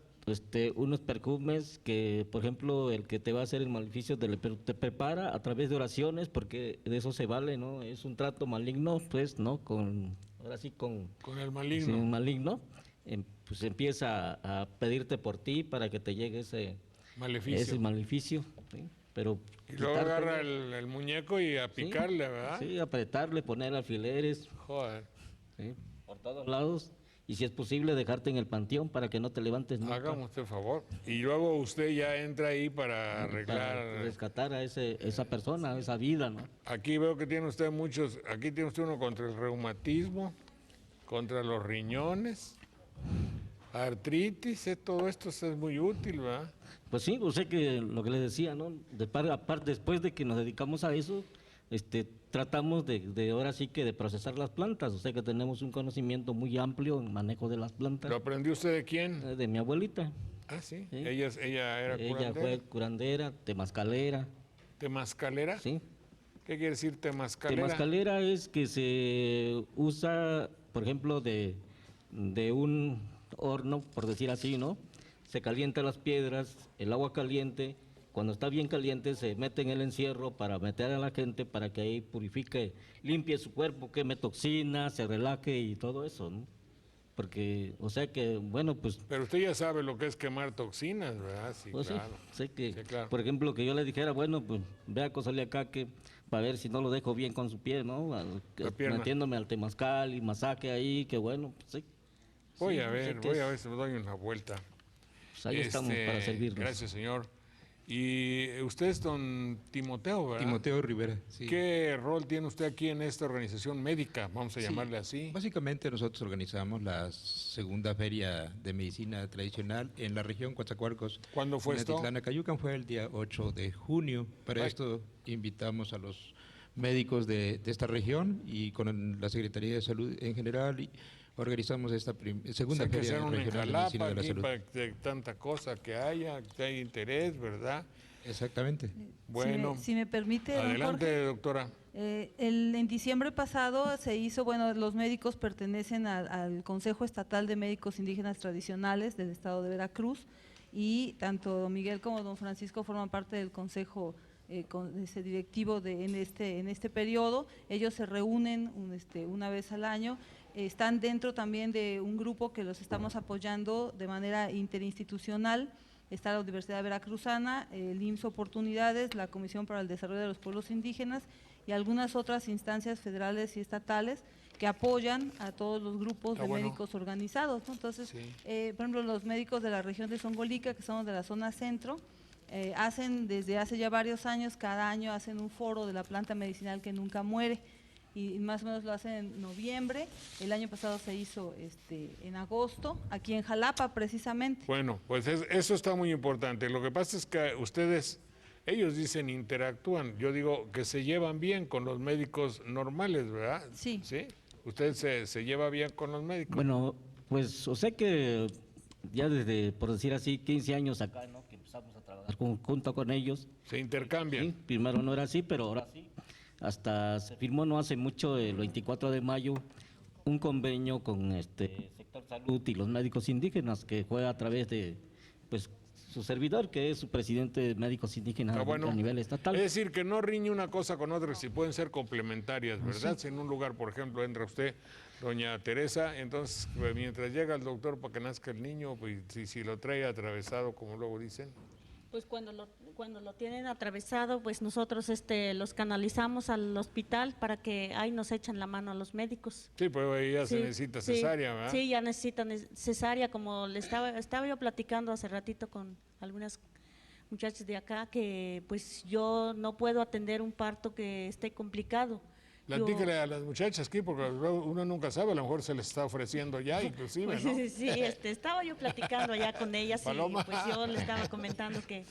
unos perfumes que, por ejemplo, el que te va a hacer el maleficio te prepara a través de oraciones, porque de eso se vale, ¿no? Es un trato maligno, pues, ¿no? Ahora sí, con el maligno. Sí, un maligno, pues empieza a pedirte por ti para que te llegue ese maleficio, ¿sí? Pero y luego agarra el muñeco y a picarle, ¿verdad? Sí, apretarle, poner alfileres. Joder. Sí, por todos lados. Y si es posible, dejarte en el panteón para que no te levantes nunca. Hágame usted favor. Y luego usted ya entra ahí para arreglar... Para rescatar a esa persona, a esa vida, ¿no? Aquí veo que tiene usted muchos... Aquí tiene usted uno contra el reumatismo, contra los riñones, artritis, todo esto es muy útil, ¿verdad? Pues sí, que lo que les decía, ¿no? Aparte, después de que nos dedicamos a eso, tratamos de ahora sí que de procesar las plantas, que tenemos un conocimiento muy amplio en manejo de las plantas. ¿Lo aprendió usted de quién? De mi abuelita. Ah, sí. Ella era curandera. Ella fue curandera, temazcalera. ¿Temazcalera? Sí. ¿Qué quiere decir temazcalera? Temazcalera es que se usa, por ejemplo, de un horno, por decir así, ¿no? Se calientan las piedras, el agua caliente, cuando está bien caliente se mete en el encierro para meter a la gente para que ahí purifique, limpie su cuerpo, queme toxinas, se relaje y todo eso, ¿no? Porque, o sea que, bueno, pues... Pero usted ya sabe lo que es quemar toxinas, ¿verdad? Sí, Pues claro. sí, sé que, Sí, claro. por ejemplo, que yo le dijera, bueno, pues ve a coserle acá que para ver si no lo dejo bien con su pie, ¿no? pierna. Metiéndome al temazcal y masaje ahí, que bueno, pues sí. Voy Sí, a sé ver, que voy a es- ver si me doy una vuelta. Pues ahí estamos para servirnos. Gracias, señor. Y usted es don Timoteo, ¿verdad? Timoteo Rivera, sí. ¿Qué rol tiene usted aquí en esta organización médica? Vamos a Sí, llamarle así. Básicamente nosotros organizamos la segunda feria de medicina tradicional en la región Coatzacoalcos. ¿Cuándo fue esto? En Atitlán, fue el día 8 de junio. Para Ay. esto invitamos a los médicos de esta región y con la Secretaría de Salud en general y organizamos esta segunda O sea, que feria sea una regional de medicina enjalapa de la aquí salud. para que tanta cosa que haya, que hay interés, ¿verdad? Exactamente. Bueno, Si me permite, don adelante, Jorge. doctora. En diciembre pasado se hizo, bueno, los médicos pertenecen al Consejo Estatal de Médicos Indígenas Tradicionales del Estado de Veracruz y tanto don Miguel como don Francisco forman parte del consejo directivo en este periodo. Ellos se reúnen una vez al año. Están dentro también de un grupo que los estamos apoyando de manera interinstitucional. Está la Universidad Veracruzana, el IMSS Oportunidades, la Comisión para el Desarrollo de los Pueblos Indígenas y algunas otras instancias federales y estatales que apoyan a todos los grupos de bueno. médicos organizados, ¿no? Entonces, por ejemplo, los médicos de la región de Songolica, que somos de la zona centro, hacen desde hace ya varios años, cada año hacen un foro de la planta medicinal que nunca muere. Y más o menos lo hacen en noviembre. El año pasado se hizo en agosto, aquí en Jalapa precisamente. Bueno, pues eso está muy importante. Lo que pasa es que ustedes, ellos dicen interactúan. Yo digo que se llevan bien con los médicos normales, ¿verdad? Sí. ¿Sí? ¿Usted se lleva bien con los médicos? Bueno, pues, o sea que ya desde, por decir así, 15 años acá, ¿no? Que empezamos a trabajar junto con ellos. Se intercambian. Sí, primero no era así, pero ahora sí. Hasta se firmó no hace mucho, el 24 de mayo, un convenio con sector salud y los médicos indígenas que fue a través de pues su servidor, que es su presidente de médicos indígenas a nivel estatal. Es decir, que no riñe una cosa con otra, si pueden ser complementarias, ¿verdad? Si en un lugar, por ejemplo, entra usted, doña Teresa, entonces pues, mientras llega el doctor para que nazca el niño, pues si lo trae atravesado, como luego dicen. Pues cuando lo tienen atravesado, pues nosotros los canalizamos al hospital para que ahí nos echan la mano a los médicos. Sí, pero ahí ya se Sí, necesita sí, cesárea, ¿verdad? Sí, ya necesitan cesárea, como le estaba yo platicando hace ratito con algunas muchachas de acá, que pues yo no puedo atender un parto que esté complicado. Platíquele a las muchachas aquí, porque uno nunca sabe, a lo mejor se les está ofreciendo ya, inclusive, ¿no? Sí, estaba yo platicando allá con ellas Paloma. y pues yo le estaba comentando que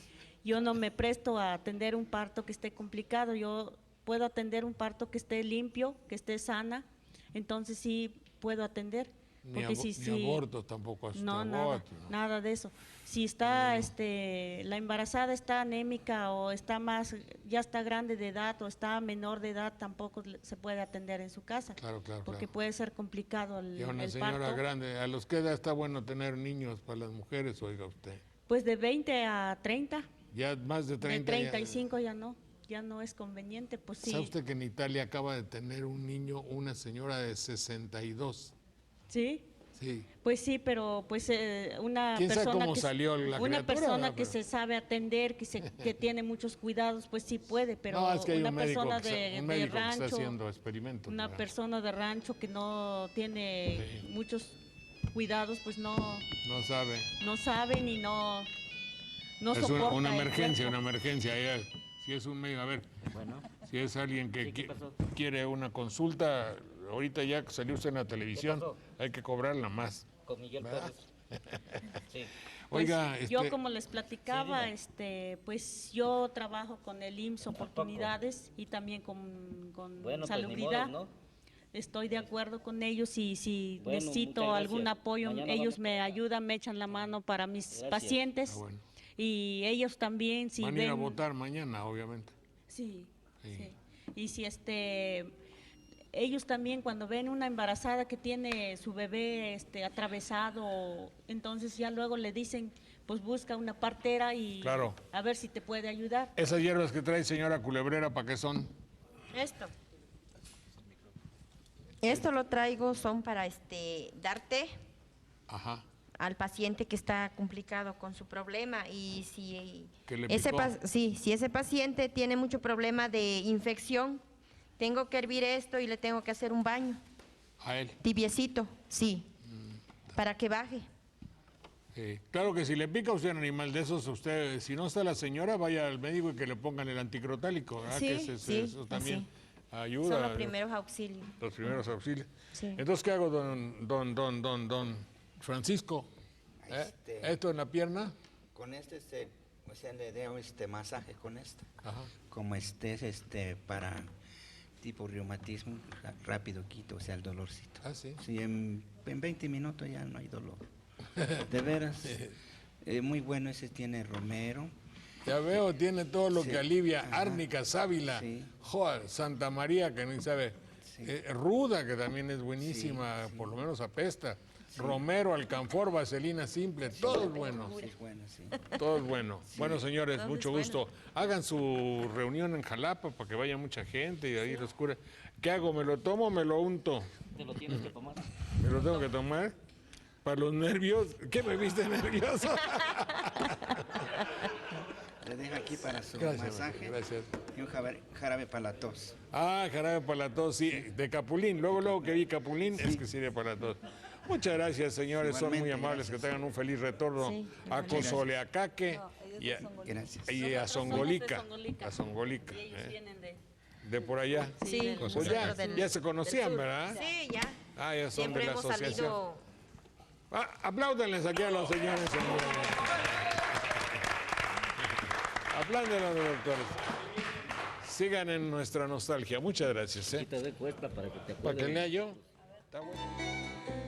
yo no me presto a atender un parto que esté complicado, yo puedo atender un parto que esté limpio, que esté sana, entonces sí puedo atender. Porque Ni aborto tampoco es no, aborto, ¿no? nada de eso. Si está la embarazada está anémica o ya está grande de edad o está menor de edad, tampoco se puede atender en su casa. Claro, porque puede ser complicado el Y a una el señora parto. grande, ¿a los qué edad está bueno tener niños para las mujeres, oiga usted? Pues de 20 a 30. Ya más de 30. De 35 ya no es conveniente, pues sí. ¿Sabe usted que en Italia acaba de tener un niño, una señora de 62? ¿Sí? Sí. Pues sí, pero pues una ¿Quién sabe persona cómo salió la una criatura, persona verdad? que se sabe atender, que tiene muchos cuidados, pues sí puede, pero No, es que hay una un médico, persona un de médico que rancho, está haciendo experimentos. una ¿verdad? persona de rancho que no tiene muchos cuidados, pues no No sabe. saben y no es soporta una el emergencia, cuerpo. una emergencia. Si es un médico, a ver, si es alguien que quiere una consulta, ahorita ya que salió usted en la televisión, hay que cobrarla más. Con Miguel ¿verdad? Pérez. Sí. Oiga, Pues, yo como les platicaba, pues yo trabajo con el IMSS Oportunidades y también con Bueno, pues, Salubridad. ni modo, ¿no? Estoy de acuerdo con ellos y si Bueno, necesito muchas algún gracias. apoyo, Mañana ellos vamos me ayudan, me echan la mano para mis Gracias. pacientes. bueno. Y ellos también, si Van a ir a ven... votar mañana, obviamente. Sí, Sí. sí. Y si ellos también cuando ven una embarazada que tiene su bebé atravesado, entonces ya luego le dicen, pues busca una partera y Claro. a ver si te puede ayudar. Esas hierbas que trae señora Culebrera, ¿para qué son? Esto lo traigo, son para dar té Ajá. al paciente que está complicado con su problema, y si ¿Que le ese picó? si ese paciente tiene mucho problema de infección, tengo que hervir esto y le tengo que hacer un baño A él. tibiecito, sí, para que baje. Claro que si le pica a usted un animal de esos, usted, si no está la señora, vaya al médico y que le pongan el anticrotálico, ¿verdad? Sí, Que sí, eso también ayuda. Son los primeros auxilios. Los primeros auxilios. Sí. Entonces, ¿qué hago, don Francisco? ¿Esto en la pierna? Con o sea, le doy masaje con esto. Ajá. Como es para tipo reumatismo, rápido quito, o sea, el dolorcito. Ah, sí. Sí, en 20 minutos ya no hay dolor. De veras, muy bueno, ese tiene romero. Ya veo, tiene todo lo Sí. que alivia. Ajá. Árnica, sábila, Sí. joder, Santa María, que ni sabe. Ruda, que también es buenísima, por lo menos apesta. Romero, alcanfor, vaselina simple, todo es bueno. Sí, es bueno, sí. Todo es bueno. Sí. Bueno, señores, Todo mucho es gusto. Hagan su reunión en Jalapa para que vaya mucha gente y ahí los cure. ¿Qué hago? ¿Me lo tomo o me lo unto? Te lo tienes que tomar. ¿Me lo tengo que tomar? ¿Para los nervios? ¿Qué me viste nervioso? Le dejo aquí para su Gracias, masaje. gracias. Y un jarabe para la tos. Ah, jarabe para la tos, sí, de Capulín. Luego que vi Capulín, es que sirve para la tos. Muchas gracias, señores. Son muy Igualmente, amables. Que tengan un feliz retorno Sí, a igualmente. Cozoleacaque Gracias. y a Zongolica. A Zongolica. De por allá. Sí, Pues nosotros ya se conocían, del sur. ¿verdad? Sí, ya. Ah, ya son Siempre de la hemos asociación. salido. Apláudenles aquí a los señores. Apláudenles a los doctores. Sigan en nuestra nostalgia. Muchas gracias. Y te doy cuesta para que te Para que acuerdes. lea yo. Está bueno.